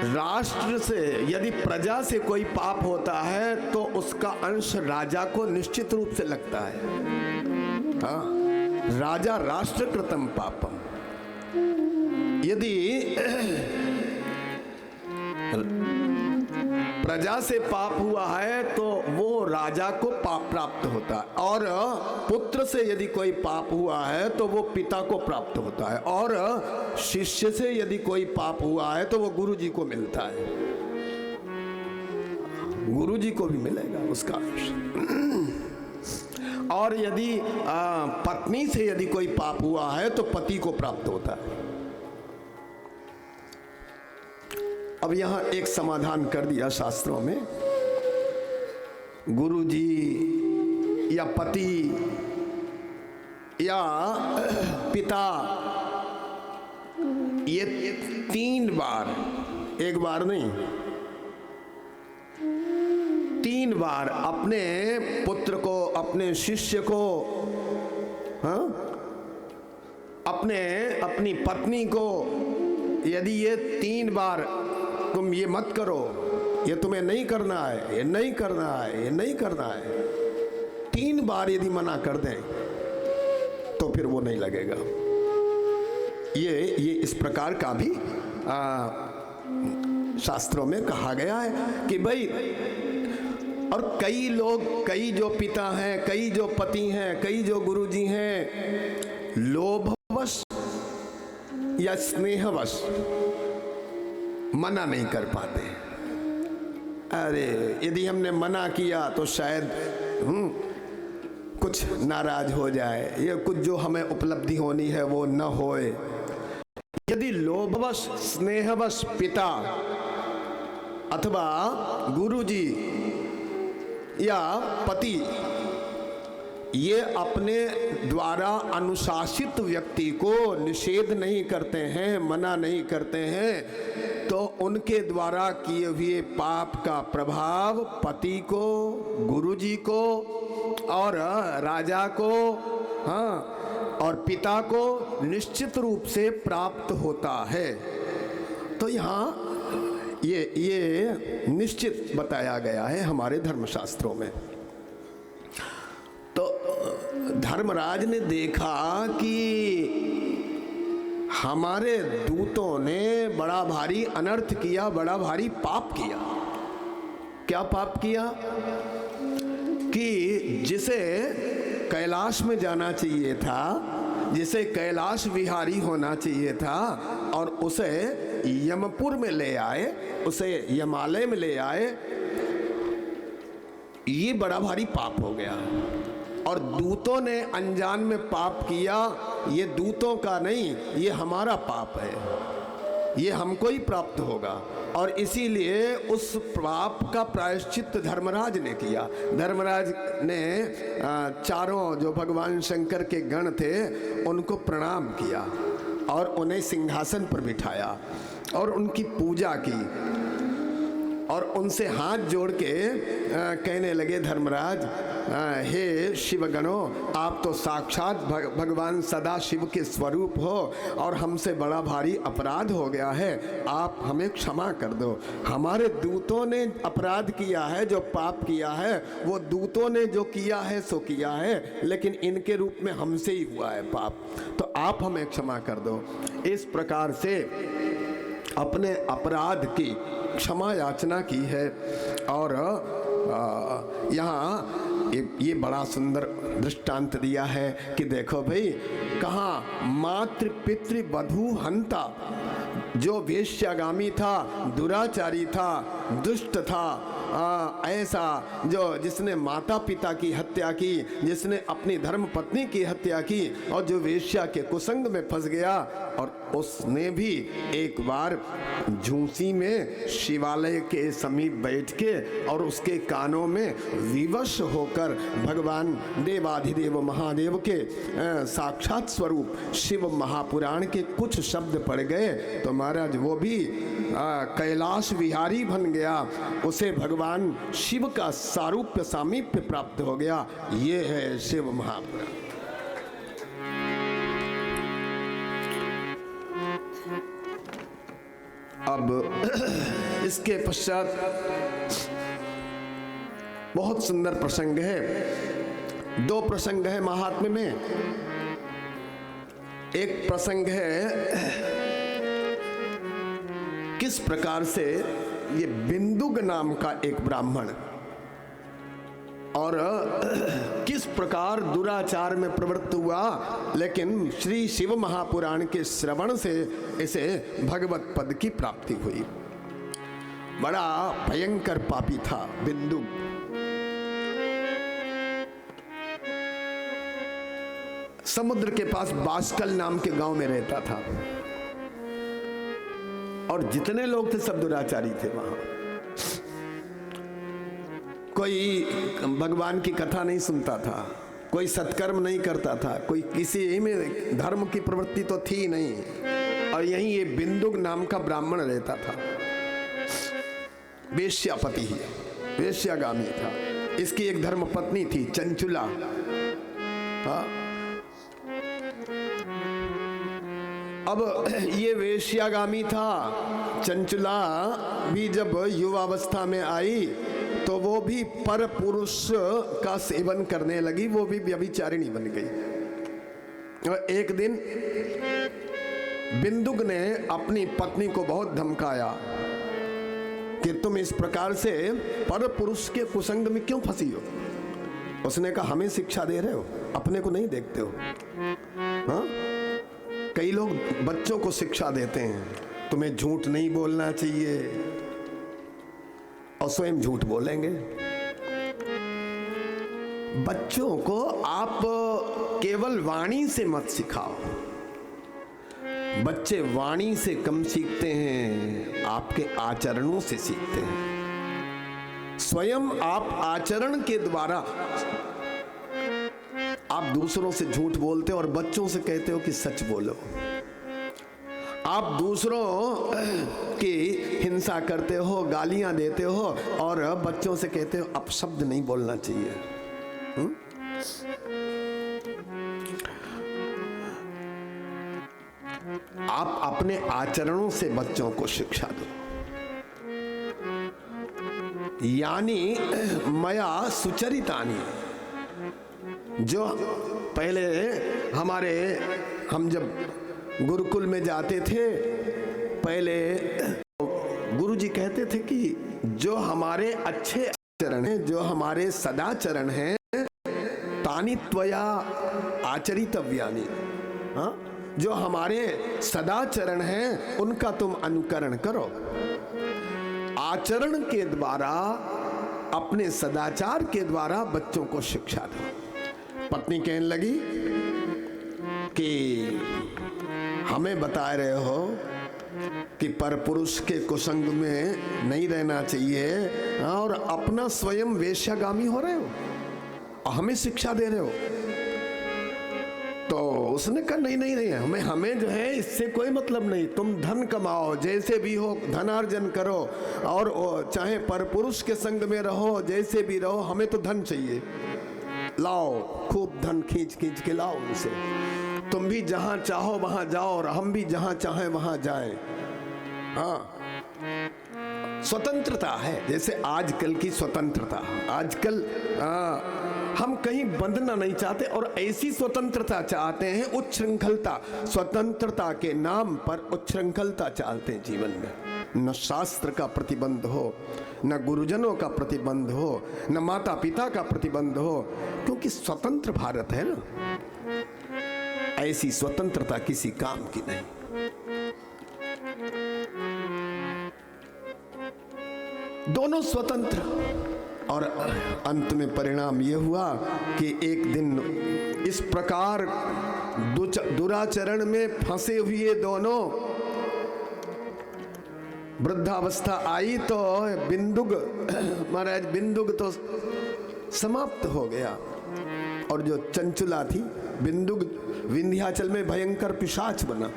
राष्ट्र से यदि प्रजा से कोई पाप होता है तो उसका अंश राजा को निश्चित रूप से लगता है। हाँ, राजा राष्ट्रकृतम पापम, यदि प्रजा से पाप हुआ है तो वो राजा को पाप प्राप्त होता है, और पुत्र से यदि कोई पाप हुआ है तो वो पिता को प्राप्त होता है, और शिष्य से यदि कोई पाप हुआ है तो वो गुरु जी को मिलता है, गुरु जी को भी मिलेगा उसका अंश। और यदि पत्नी से यदि कोई पाप हुआ है तो पति को प्राप्त होता है। अब यहां एक समाधान कर दिया शास्त्रों में, गुरु जी या पति या पिता ये 3 बार, एक बार नहीं 3 बार अपने पुत्र को, अपने शिष्य को, हाँ, अपनी पत्नी को, यदि ये 3 बार तुम ये मत करो, ये तुम्हें नहीं करना है, ये नहीं करना है, ये नहीं करना है, 3 बार यदि मना कर दें तो फिर वो नहीं लगेगा। ये इस प्रकार का भी शास्त्रों में कहा गया है कि भाई, और कई लोग, कई जो पिता हैं, कई जो पति हैं, कई जो गुरुजी हैं, लोभवश या स्नेहवश मना नहीं कर पाते। अरे यदि हमने मना किया तो शायद कुछ नाराज हो जाए, या कुछ जो हमें उपलब्धि होनी है वो न होए। यदि लोभवश स्नेहवश पिता अथवा गुरुजी या पति ये अपने द्वारा अनुशासित व्यक्ति को निषेध नहीं करते हैं, मना नहीं करते हैं, तो उनके द्वारा किए हुए पाप का प्रभाव पति को, गुरुजी को और राजा को, हाँ, और पिता को निश्चित रूप से प्राप्त होता है। तो यहाँ ये निश्चित बताया गया है हमारे धर्मशास्त्रों में। तो धर्मराज ने देखा कि हमारे दूतों ने बड़ा भारी अनर्थ किया, बड़ा भारी पाप किया। क्या पाप किया? कि जिसे कैलाश में जाना चाहिए था, जिसे कैलाश विहारी होना चाहिए था, और उसे यमपुर में ले आए, उसे यमालय में ले आए, ये बड़ा भारी पाप हो गया। और दूतों ने अनजान में पाप किया, ये दूतों का नहीं, ये हमारा पाप है, ये हमको ही प्राप्त होगा। और इसीलिए उस पाप का प्रायश्चित धर्मराज ने किया। धर्मराज ने चारों जो भगवान शंकर के गण थे उनको प्रणाम किया और उन्हें सिंहासन पर बिठाया और उनकी पूजा की, और उनसे हाथ जोड़ के कहने लगे, धर्मराज, हे शिवगणों, आप तो साक्षात भगवान सदा शिव के स्वरूप हो, और हमसे बड़ा भारी अपराध हो गया है, आप हमें क्षमा कर दो। हमारे दूतों ने अपराध किया है, जो पाप किया है वो दूतों ने जो किया है सो किया है, लेकिन इनके रूप में हमसे ही हुआ है पाप, तो आप हमें क्षमा कर दो। इस प्रकार से अपने अपराध की क्षमा याचना की है। और यहाँ ये बड़ा सुंदर दृष्टांत दिया है कि देखो भाई, कहाँ मातृ पितृ वधू हंता, जो वेश्यागामी था, दुराचारी था, दुष्ट था, ऐसा जो जिसने माता पिता की हत्या की, जिसने अपनी धर्म पत्नी की हत्या की, और जो वेश्या के कुसंग में फंस गया, और उसने भी एक बार झूंसी में शिवालय के समीप बैठ के और उसके कानों में विवश होकर भगवान देवाधिदेव महादेव के साक्षात स्वरूप शिव महापुराण के कुछ शब्द पढ़ गए, तो महाराज वो भी कैलाश विहारी बन गया, उसे भगवान शिव का सारूप्य सामीप्य प्राप्त हो गया। ये है शिव महापुराण। अब इसके पश्चात बहुत सुंदर प्रसंग है। दो प्रसंग है महात्म्य में। एक प्रसंग है किस प्रकार से ये बिंदुक नाम का एक ब्राह्मण और किस प्रकार दुराचार में प्रवृत्त हुआ, लेकिन श्री शिव महापुराण के श्रवण से इसे भगवत पद की प्राप्ति हुई। बड़ा भयंकर पापी था बिंदुक। समुद्र के पास बास्कल नाम के गांव में रहता था और जितने लोग थे सब दुराचारी थे वहां। कोई भगवान की कथा नहीं सुनता था, कोई सत्कर्म नहीं करता था, कोई किसी में धर्म की प्रवृत्ति तो थी नहीं। और यहीं ये बिंदुक नाम का ब्राह्मण रहता था, वेश्यापति ही, वेश्यागामी था। इसकी एक धर्म पत्नी थी चंचुला। हाँ, अब ये वेश्यागामी था। चंचुला भी जब युवावस्था में आई तो वो भी पर पुरुष का सेवन करने लगी, वो भी व्यभिचारिणी बन गई। और एक दिन बिंदुक ने अपनी पत्नी को बहुत धमकाया कि तुम इस प्रकार से पर पुरुष के कुसंग में क्यों फंसी हो। उसने कहा हमें शिक्षा दे रहे हो, अपने को नहीं देखते हो। हाँ, कई लोग बच्चों को शिक्षा देते हैं तुम्हें झूठ नहीं बोलना चाहिए और स्वयं झूठ बोलेंगे। बच्चों को आप केवल वाणी से मत सिखाओ। बच्चे वाणी से कम सीखते हैं, आपके आचरणों से सीखते हैं। स्वयं आप आचरण के द्वारा आप दूसरों से झूठ बोलते हो और बच्चों से कहते हो कि सच बोलो। आप दूसरों की हिंसा करते हो, गालियां देते हो और बच्चों से कहते हो अपशब्द नहीं बोलना चाहिए। आप अपने आचरणों से बच्चों को शिक्षा दो। यानी मया सुचरितानि, जो पहले हम जब गुरुकुल में जाते थे, पहले गुरुजी कहते थे कि जो हमारे अच्छे आचरण हैं, जो हमारे सदाचरण हैं, तानि त्वया आचरितव्यानि। हाँ, जो हमारे सदाचरण हैं उनका तुम अनुकरण करो। आचरण के द्वारा, अपने सदाचार के द्वारा बच्चों को शिक्षा दो। पत्नी कहने लगी कि हमें बता रहे हो कि परपुरुष के कुसंग में नहीं रहना चाहिए और अपना स्वयं वेश्यागामी हो रहे हो और हमें शिक्षा दे रहे हो। तो उसने कहा नहीं, हमें जो है इससे कोई मतलब नहीं। तुम धन कमाओ, जैसे भी हो धनार्जन करो और चाहे परपुरुष के संग में रहो, जैसे भी रहो, हमें तो धन चाहिए। लाओ, खूब धन खींच खींच के लाओ उनसे। तुम भी जहां चाहो वहां जाओ और हम भी जहां चाहे वहां जाएं। हाँ, स्वतंत्रता है, जैसे आजकल की स्वतंत्रता। आजकल हम कहीं बंधना नहीं चाहते और ऐसी स्वतंत्रता चाहते हैं, उच्छृंखलता। स्वतंत्रता के नाम पर उच्छृंखलता चाहते हैं जीवन में। न शास्त्र का प्रतिबंध हो, न गुरुजनों का प्रतिबंध हो, न माता पिता का प्रतिबंध हो, क्योंकि स्वतंत्र भारत है ना। ऐसी स्वतंत्रता किसी काम की नहीं। दोनों स्वतंत्र। और अंत में परिणाम यह हुआ कि एक दिन इस प्रकार दुराचरण में फंसे हुए दोनों, वृद्धावस्था आई तो बिंदुक, महाराज बिंदुक तो समाप्त हो गया। और जो चंचुला थी, बिंदुक विंध्याचल में भयंकर पिशाच बना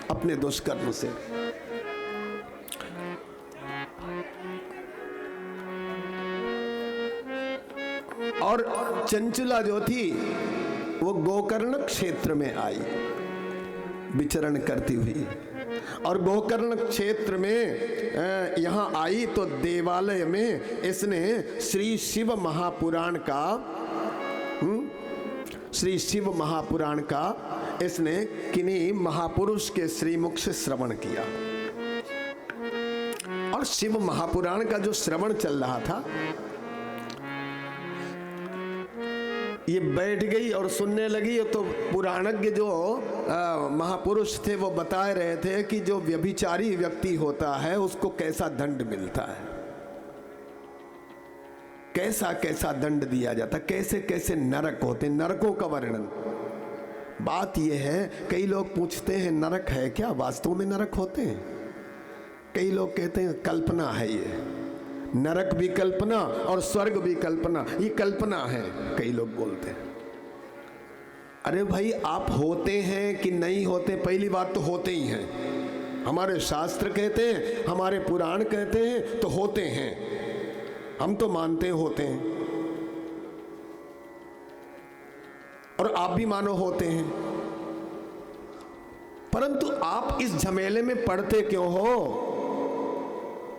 अपने दुष्कर्म से। और चंचुला जो थी वो गोकर्ण क्षेत्र में आई विचरण करती हुई। और गोकर्ण क्षेत्र में यहाँ आई तो देवालय में इसने श्री शिव महापुराण का इसने किन्हीं महापुरुष के श्रीमुख से श्रवण किया। और शिव महापुराण का जो श्रवण चल रहा था, ये बैठ गई और सुनने लगी। तो पुराणज्ञ जो महापुरुष थे वो बता रहे थे कि जो व्यभिचारी व्यक्ति होता है उसको कैसा दंड मिलता है, कैसा कैसा दंड दिया जाता, कैसे कैसे नरक होते, नरकों का वर्णन। बात यह है, कई लोग पूछते हैं नरक है क्या, वास्तव में नरक होते हैं? कई लोग कहते हैं कल्पना है, ये नरक भी कल्पना और स्वर्ग भी कल्पना, ये कल्पना है, कई लोग बोलते हैं। अरे भाई, आप होते हैं कि नहीं होते, पहली बात तो होते ही हैं। हमारे शास्त्र कहते हैं, हमारे पुराण कहते हैं तो होते हैं, हम तो मानते हैं होते हैं, और आप भी मानो होते हैं। परंतु आप इस झमेले में पड़ते क्यों हो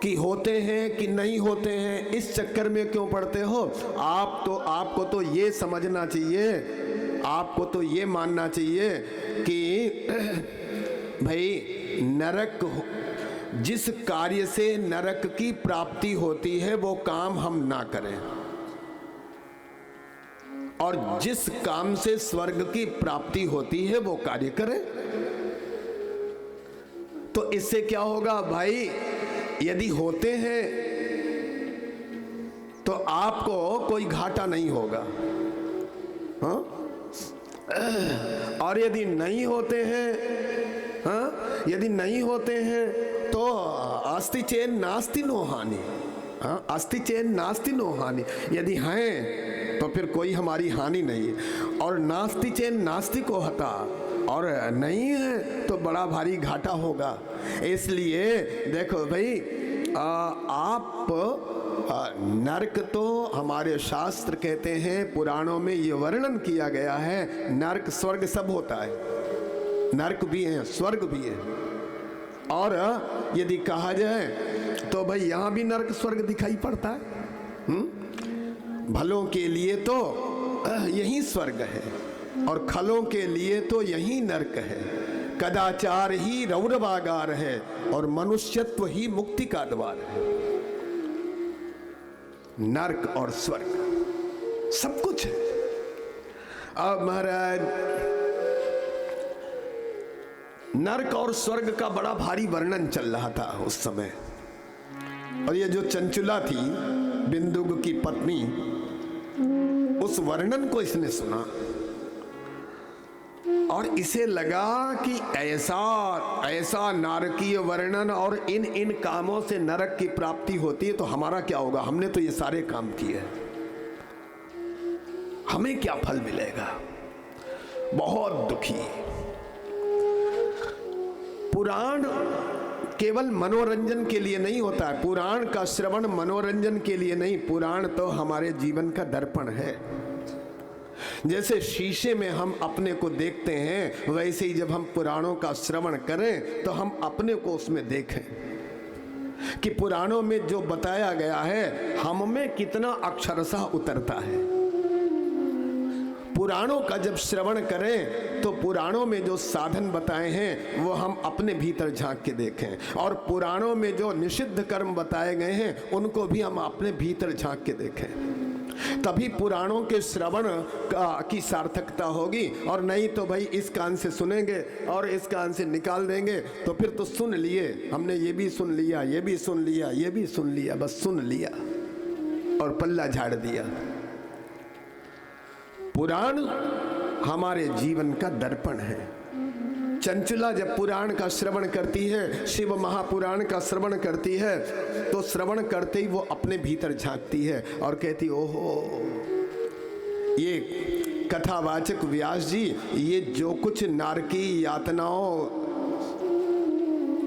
कि होते हैं कि नहीं होते हैं, इस चक्कर में क्यों पड़ते हो? आपको तो ये समझना चाहिए, आपको तो ये मानना चाहिए कि भाई नरक, जिस कार्य से नरक की प्राप्ति होती है वो काम हम ना करें, और जिस काम से स्वर्ग की प्राप्ति होती है वो कार्य करें। तो इससे क्या होगा भाई, यदि होते हैं तो आपको कोई घाटा नहीं होगा, हाँ? और यदि नहीं होते हैं, हाँ, यदि नहीं होते हैं तो अस्ति चेन नास्ति नो हानि, हाँ, अस्ति चेन नास्ति नो हानि। यदि हैं तो फिर कोई हमारी हानि नहीं है, और नास्ति चेन नास्ति को हटा, और नहीं है तो बड़ा भारी घाटा होगा। इसलिए देखो भाई, आप नरक तो हमारे शास्त्र कहते हैं, पुराणों में ये वर्णन किया गया है, नरक स्वर्ग सब होता है, नरक भी है स्वर्ग भी है। और यदि कहा जाए तो भाई यहाँ भी नरक स्वर्ग दिखाई पड़ता है। भलों के लिए तो यही स्वर्ग है, और खलों के लिए तो यही नरक है। कदाचार ही रौरवागार है, और मनुष्यत्व ही मुक्ति का द्वार है। नरक और स्वर्ग सब कुछ है। अब महाराज, नरक और स्वर्ग का बड़ा भारी वर्णन चल रहा था उस समय, और ये जो चंचुला थी बिंदुग की पत्नी, उस वर्णन को इसने सुना और इसे लगा कि ऐसा नारकीय वर्णन और इन कामों से नरक की प्राप्ति होती है, तो हमारा क्या होगा? हमने तो ये सारे काम किए, हमें क्या फल मिलेगा? बहुत दुखी। पुराण केवल मनोरंजन के लिए नहीं होता है, पुराण का श्रवण मनोरंजन के लिए नहीं, पुराण तो हमारे जीवन का दर्पण है। जैसे शीशे में हम अपने को देखते हैं, वैसे ही जब हम पुराणों का श्रवण करें तो हम अपने को उसमें देखें कि पुराणों में जो बताया गया है हम में कितना अक्षरशः उतरता है। पुराणों का जब श्रवण करें तो पुराणों में जो साधन बताए हैं वो हम अपने भीतर झांक के देखें, और पुराणों में जो निषिद्ध कर्म बताए गए हैं उनको भी हम अपने भीतर झांक के देखें, तभी पुराणों के श्रवण की सार्थकता होगी। और नहीं तो भाई इस कान से सुनेंगे और इस कान से निकाल देंगे, तो फिर तो सुन लिए, हमने ये भी सुन लिया, ये भी सुन लिया, ये भी सुन लिया, बस सुन लिया और पल्ला झाड़ दिया। पुराण हमारे जीवन का दर्पण है। चंचुला जब पुराण का श्रवण करती है, शिव महापुराण का श्रवण करती है, तो श्रवण करते ही वो अपने भीतर झांकती है और कहती, ओहो, ये कथावाचक व्यास जी ये जो कुछ नारकी यातनाओं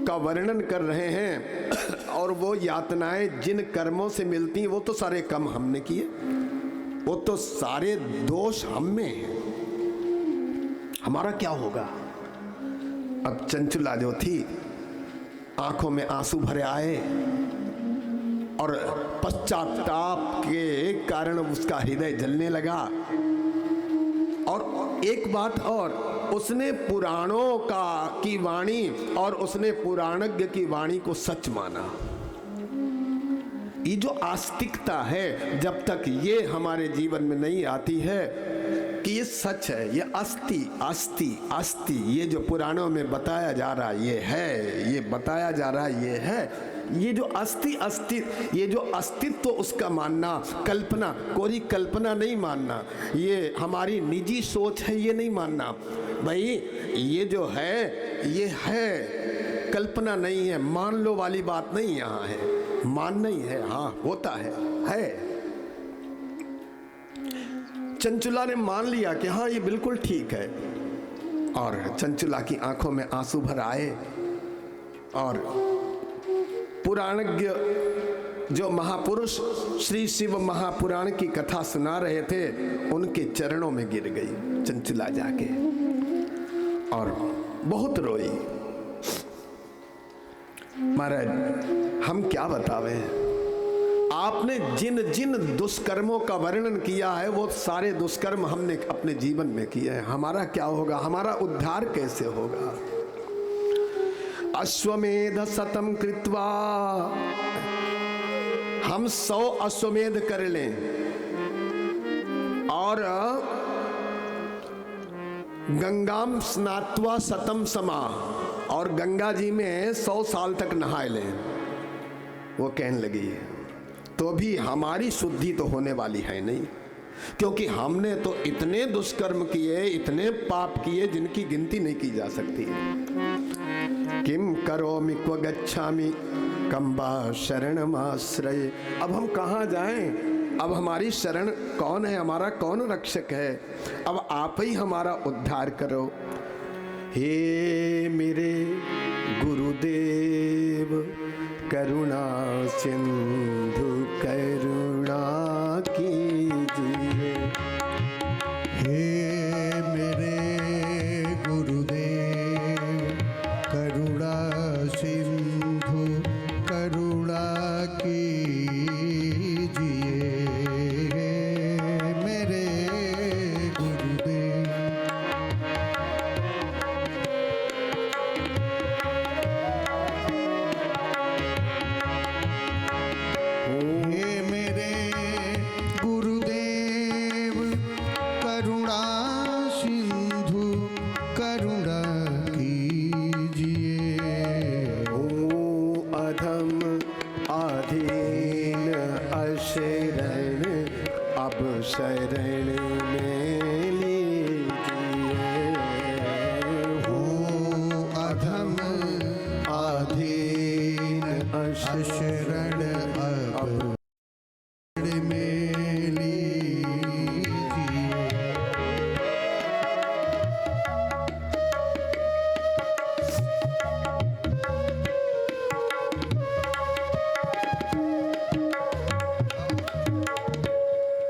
का वर्णन कर रहे हैं और वो यातनाएं जिन कर्मों से मिलती हैं वो तो सारे कर्म हमने किए, वो तो सारे दोष हम में हैं, हमारा क्या होगा? अब चंचुला जो थी आंखों में आंसू भरे आए और पश्चाताप के कारण उसका हृदय जलने लगा। और एक बात और, उसने पुराणों की वाणी और उसने पुराणज्ञ की वाणी को सच माना। ये जो आस्तिकता है, जब तक ये हमारे जीवन में नहीं आती है कि ये सच है, ये अस्ति अस्ति अस्ति, ये जो पुराणों में बताया जा रहा ये है, ये बताया जा रहा ये है, ये जो अस्ति अस्ति, ये जो अस्तित्व उसका मानना, कल्पना, कोरी कल्पना नहीं मानना, ये हमारी निजी सोच है ये नहीं मानना। भाई ये जो है ये है, कल्पना नहीं है, मान लो वाली बात नहीं यहाँ है, मान नहीं है, हाँ होता है। चंचुला ने मान लिया कि हाँ ये बिल्कुल ठीक है, और चंचुला की आंखों में आंसू भर आए और पुराणज्ञ जो महापुरुष श्री शिव महापुराण की कथा सुना रहे थे, उनके चरणों में गिर गई चंचुला जाके और बहुत रोई। महाराज हम क्या बतावे, आपने जिन जिन दुष्कर्मों का वर्णन किया है वो सारे दुष्कर्म हमने अपने जीवन में किए हैं। हमारा क्या होगा, हमारा उद्धार कैसे होगा? अश्वमेध शतम कृत्वा, हम 100 अश्वमेध कर लें और गंगाम स्नात्वा शतम समा, और गंगा जी में 100 साल तक नहाए लें। वो कहने लगी तो भी हमारी शुद्धि तो होने वाली है नहीं, क्योंकि हमने तो इतने दुष्कर्म किए, इतने पाप किए जिनकी गिनती नहीं की जा सकती। किम करोमि क्व गच्छामि कम्बा शरणमाश्रये, अब हम कहाँ जाएं? अब हमारी शरण कौन है, हमारा कौन रक्षक है? अब आप ही हमारा उद्धार करो। हे मेरे गुरुदेव करुणा सिंधु करुणा कीजिए। हे मेरे गुरुदेव करुणा सिंधु करुणा कीजिए। मेरे गुरुदेव हे मेरे गुरुदेव करुणा सिंधु करुणा कीजिए। ओ अधम आधीन अशरण अब शरण में लीजिए। हो अधम आधीन अशरण अब में लीजिए।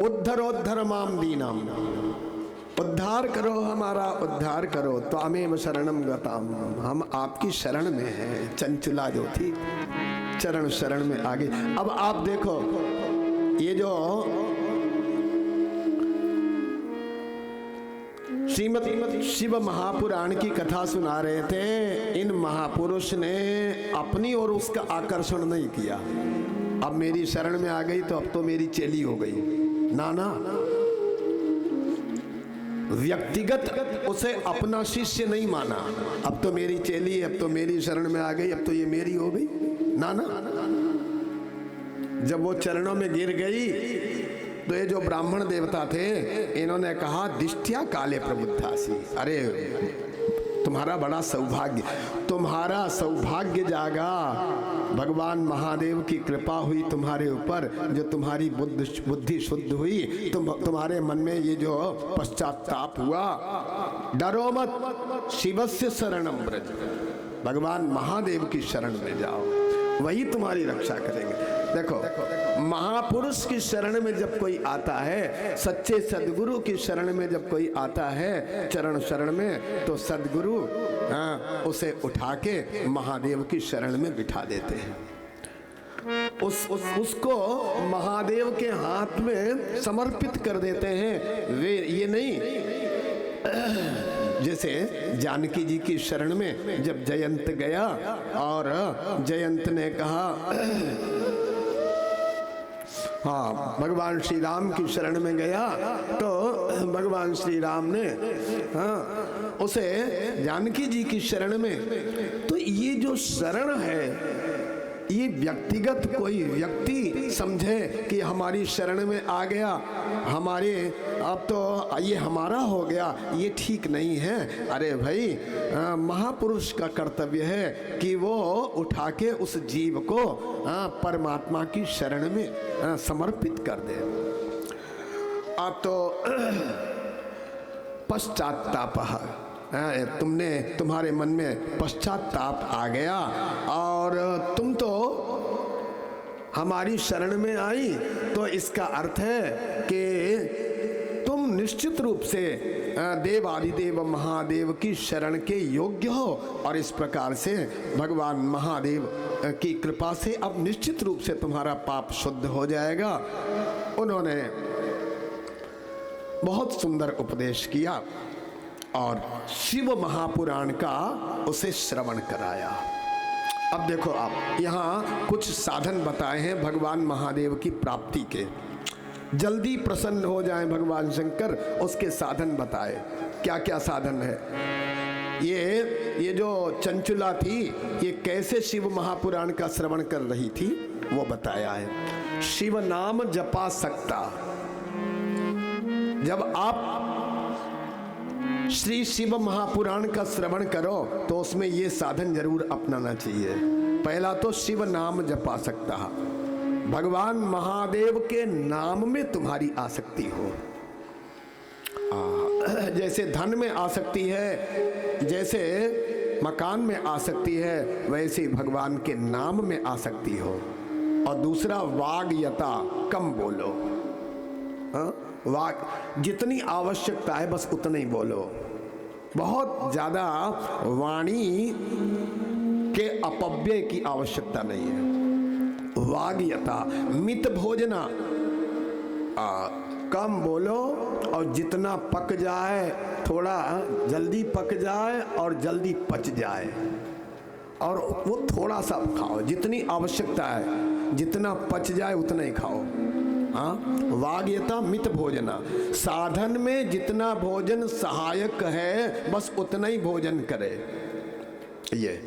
उद्धरोद्धर माम दीनाम, उद्धार करो हमारा, उद्धार करो। त्वामेव शरणम गताम, हम आपकी शरण में हैं। चंचुला जो थी चरण शरण में आ गई। अब आप देखो ये जो श्रीमद शिव महापुराण की कथा सुना रहे थे, इन महापुरुष ने अपनी ओर उसका आकर्षण नहीं किया। अब मेरी शरण में आ गई तो अब तो मेरी चेली हो गई, ना ना, व्यक्तिगत उसे अपना शिष्य नहीं माना। अब तो मेरी चेली है, अब तो मेरी शरण में आ गई, अब तो ये मेरी हो गई, ना ना। जब वो चरणों में गिर गई तो ये जो ब्राह्मण देवता थे इन्होंने कहा दिष्टया काले प्रबुद्धासी, अरे तुम्हारा बड़ा सौभाग्य, तुम्हारा सौभाग्य जागा, भगवान महादेव की कृपा हुई तुम्हारे ऊपर, जो तुम्हारी बुद्धि शुद्ध हुई, तुम्हारे मन में ये जो पश्चाताप हुआ। डरो मत, शिवस्य शरणम व्रज, भगवान महादेव की शरण में जाओ, वही तुम्हारी रक्षा करेंगे। देखो महापुरुष की शरण में जब कोई आता है, सच्चे सदगुरु की शरण में जब कोई आता है, चरण शरण में, तो सदगुरु उसे उठा के महादेव की शरण में बिठा देते हैं। उसको महादेव के हाथ में समर्पित कर देते हैं। वे ये नहीं जैसे जानकी जी की शरण में जब जयंत गया और जयंत ने कहा, हाँ, भगवान श्री राम की शरण में गया तो भगवान श्री राम ने उसे जानकी जी की शरण में, तो ये जो शरण है ये व्यक्तिगत कोई व्यक्ति समझे कि हमारी शरण में आ गया, हमारे अब तो ये हमारा हो गया, ये ठीक नहीं है। अरे भाई, महापुरुष का कर्तव्य है कि वो उठा के उस जीव को परमात्मा की शरण में समर्पित कर दे। अब तो पश्चात्ताप, तुम्हारे मन में पश्चाताप आ गया और तुम तो हमारी शरण में आई, तो इसका अर्थ है कि तुम निश्चित रूप से देवादिदेव महादेव की शरण के योग्य हो। और इस प्रकार से भगवान महादेव की कृपा से अब निश्चित रूप से तुम्हारा पाप शुद्ध हो जाएगा। उन्होंने बहुत सुंदर उपदेश किया और शिव महापुराण का उसे श्रवण कराया। अब देखो, आप यहाँ कुछ साधन बताए हैं भगवान महादेव की प्राप्ति के, जल्दी प्रसन्न हो जाएं भगवान शंकर, उसके साधन बताए। क्या क्या साधन है? ये जो चंचुला थी, ये कैसे शिव महापुराण का श्रवण कर रही थी वो बताया है। शिव नाम जपा सकता, जब आप श्री शिव महापुराण का श्रवण करो तो उसमें ये साधन जरूर अपनाना चाहिए। पहला तो शिव नाम जपा सकता, भगवान महादेव के नाम में तुम्हारी आसक्ति हो। जैसे धन में आसक्ति है, जैसे मकान में आसक्ति है, वैसे भगवान के नाम में आसक्ति हो। और दूसरा वाग्यता, कम बोलो। वाक जितनी आवश्यकता है बस उतना ही बोलो, बहुत ज्यादा वाणी के अपव्यय की आवश्यकता नहीं है। वाग्यता, मित भोजना, कम बोलो और जितना पक जाए थोड़ा जल्दी पक जाए और जल्दी पच जाए, और वो थोड़ा सा खाओ, जितनी आवश्यकता है, जितना पच जाए उतना ही खाओ। वाग्यता, मित भोजना, साधन में जितना भोजन सहायक है बस उतना ही भोजन करे ये।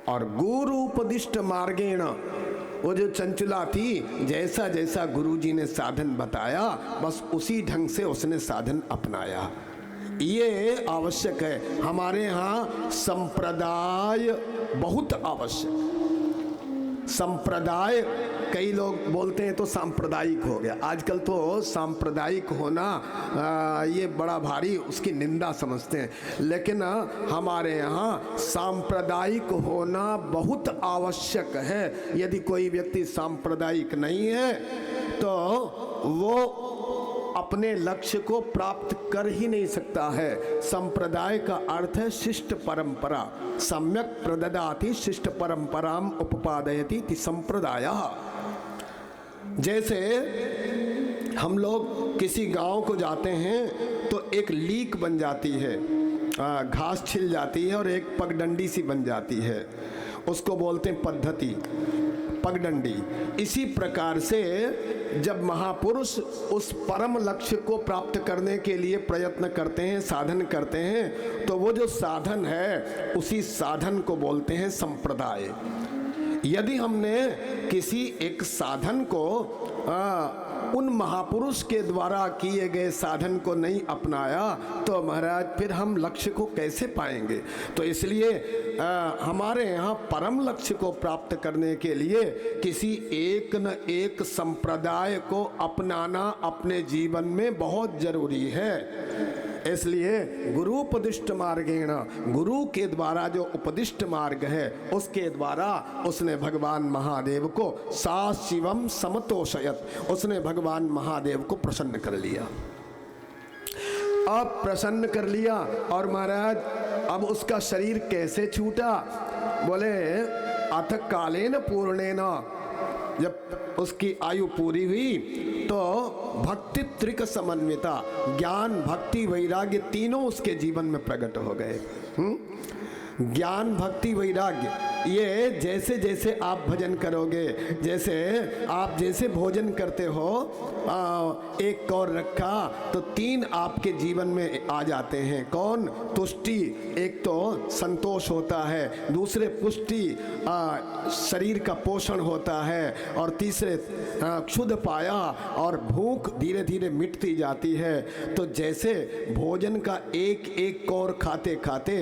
और गुरु उपदिष्ट मार्गेण, वो जो चंचुला थी, जैसा जैसा गुरुजी ने साधन बताया बस उसी ढंग से उसने साधन अपनाया। ये आवश्यक है। हमारे यहाँ संप्रदाय बहुत आवश्यक। संप्रदाय, कई लोग बोलते हैं तो सांप्रदायिक हो गया। आजकल तो सांप्रदायिक होना ये बड़ा भारी, उसकी निंदा समझते हैं, लेकिन हमारे यहाँ सांप्रदायिक होना बहुत आवश्यक है। यदि कोई व्यक्ति सांप्रदायिक नहीं है तो वो अपने लक्ष्य को प्राप्त कर ही नहीं सकता है। संप्रदाय का अर्थ है शिष्ट परंपरा। सम्यक प्रददाति शिष्ट परंपराम उपपादयति इति संप्रदायः। जैसे हम लोग किसी गांव को जाते हैं तो एक लीक बन जाती है, घास छिल जाती है और एक पगडंडी सी बन जाती है, उसको बोलते हैं पद्धति, पगडंडी। इसी प्रकार से जब महापुरुष उस परम लक्ष्य को प्राप्त करने के लिए प्रयत्न करते हैं, साधन करते हैं, तो वो जो साधन है उसी साधन को बोलते हैं संप्रदाय। यदि हमने किसी एक साधन को उन महापुरुष के द्वारा किए गए साधन को नहीं अपनाया तो महाराज फिर हम लक्ष्य को कैसे पाएंगे। तो इसलिए हमारे यहाँ परम लक्ष्य को प्राप्त करने के लिए किसी एक न एक संप्रदाय को अपनाना अपने जीवन में बहुत जरूरी है। इसलिए गुरु उपदिष्ट मार्गेण, गुरु के द्वारा जो उपदिष्ट मार्ग है उसके द्वारा उसने भगवान महादेव को सा शिवम समतोषयत, उसने भगवान महादेव को प्रसन्न कर लिया। अब प्रसन्न कर लिया और महाराज अब उसका शरीर कैसे छूटा? बोले अथ कालेन पूर्णेन, जब उसकी आयु पूरी हुई तो भक्ति त्रिक समन्विता, ज्ञान भक्ति वैराग्य तीनों उसके जीवन में प्रकट हो गए। ज्ञान भक्ति वैराग्य, ये जैसे जैसे आप भजन करोगे, जैसे भोजन करते हो, एक कौर रखा तो तीन आपके जीवन में आ जाते हैं। कौन? तुष्टि, एक तो संतोष होता है, दूसरे पुष्टि, शरीर का पोषण होता है, और तीसरे क्षुध पाया, और भूख धीरे धीरे मिटती जाती है। तो जैसे भोजन का एक एक कौर खाते खाते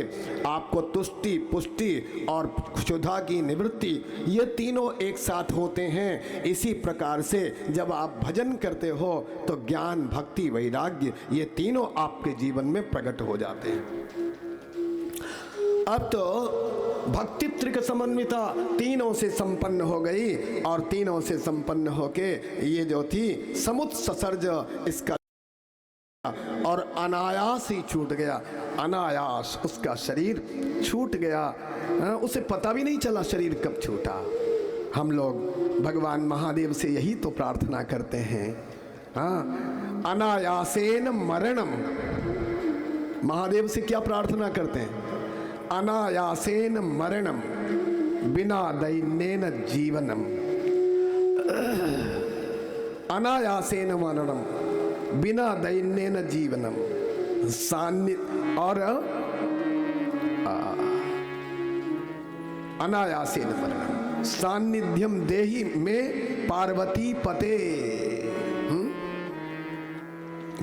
आपको तुष्टि, पुष्टि और क्षुधा की निवृत्ति, ये तीनों एक साथ होते हैं। इसी प्रकार से जब आप भजन करते हो तो ज्ञान भक्ति वैराग्य ये तीनों आपके जीवन में प्रकट हो जाते हैं। अब तो भक्ति त्रिक समन्विता तीनों से संपन्न हो गई, और तीनों से संपन्न होके ये जो थी समुत्सर्ज इसका, और अनायास ही छूट गया। अनायास उसका शरीर छूट गया, उसे पता भी नहीं चला शरीर कब छूटा। हम लोग भगवान महादेव से यही तो प्रार्थना करते हैं, अनायासेन मरणम। महादेव से क्या प्रार्थना करते हैं? अनायासेन मरणम बिना दैन्येन जीवनम। अनायासेन मरणम बिना दैन्येन जीवनम और अनायासेन मरणम सान्निध्यम देहि में पार्वती पते।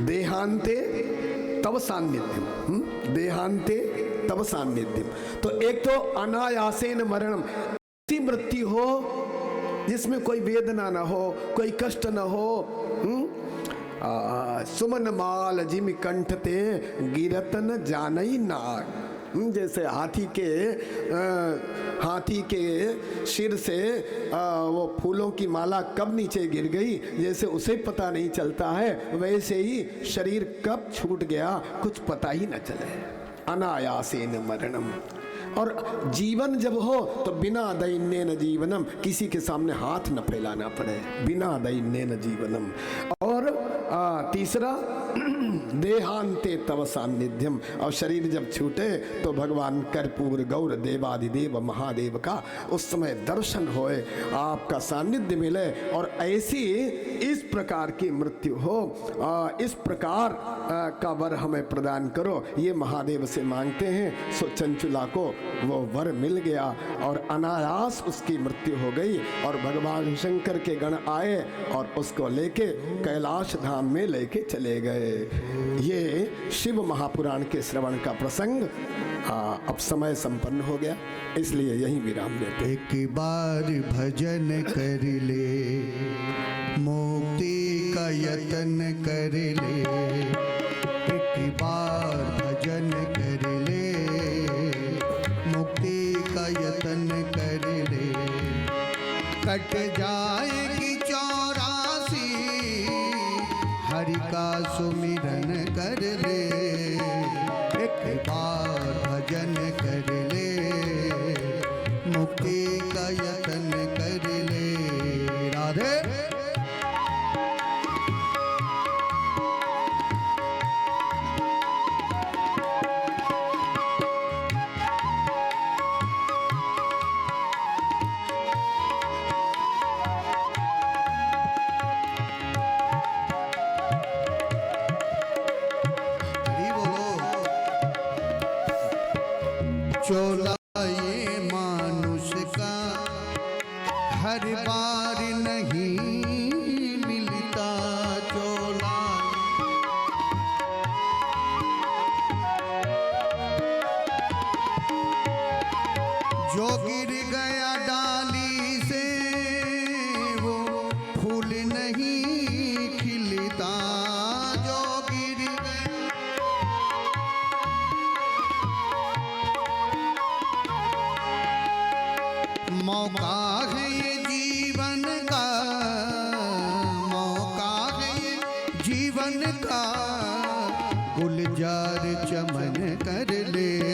देहांते तब सान्निध्यम, देहांते तब सान्निध्यम। तो एक तो अनायासेन मरणम, ऐसी मृत्यु हो जिसमें कोई वेदना न हो, कोई कष्ट न हो। सुमन माल जिम कंठ ते गिरतन जानई नाग। जैसे हाथी के सिर से वो फूलों की माला कब नीचे गिर गई, जैसे उसे पता नहीं चलता है, वैसे ही शरीर कब छूट गया कुछ पता ही न चले। अनायासेन मरणम। और जीवन जब हो तो बिना दैन्येन जीवनम, किसी के सामने हाथ न फैलाना पड़े, बिना दैन्येन जीवनम। और तीसरा देहांते तव सान्निध्यम, और शरीर जब छूटे तो भगवान कर्पूर गौर देवादिदेव महादेव का उस समय दर्शन होए, आपका सान्निध्य मिले, और ऐसी इस प्रकार की मृत्यु हो, इस प्रकार का वर हमें प्रदान करो, ये महादेव से मांगते हैं। सो चंचुला को वो वर मिल गया और अनायास उसकी मृत्यु हो गई, और भगवान शंकर के गण आए और उसको लेके कैलाश धाम में लेके चले गए। ये शिव महापुराण के श्रवण का प्रसंग अब समय संपन्न हो गया, इसलिए यहीं विराम देते। एक बार भजन कर ले, मुक्ति का यतन कर ले। एक बार भजन कर ले, मुक्ति का यतन कर ले। कट जाएगी 84, हरि का सुमिरन कर ले। एक बार भजन कर ले, मुक्ति का यतन कर ले। राधे। चोला ये मानुष का हर बार नहीं मिलता चोला। जो गिर गया डाली से वो फूल नहीं खिलता। जो गिर गया मौका है ये जीवन का, मौका है ये जीवन का। गुलजार चमन कर ले।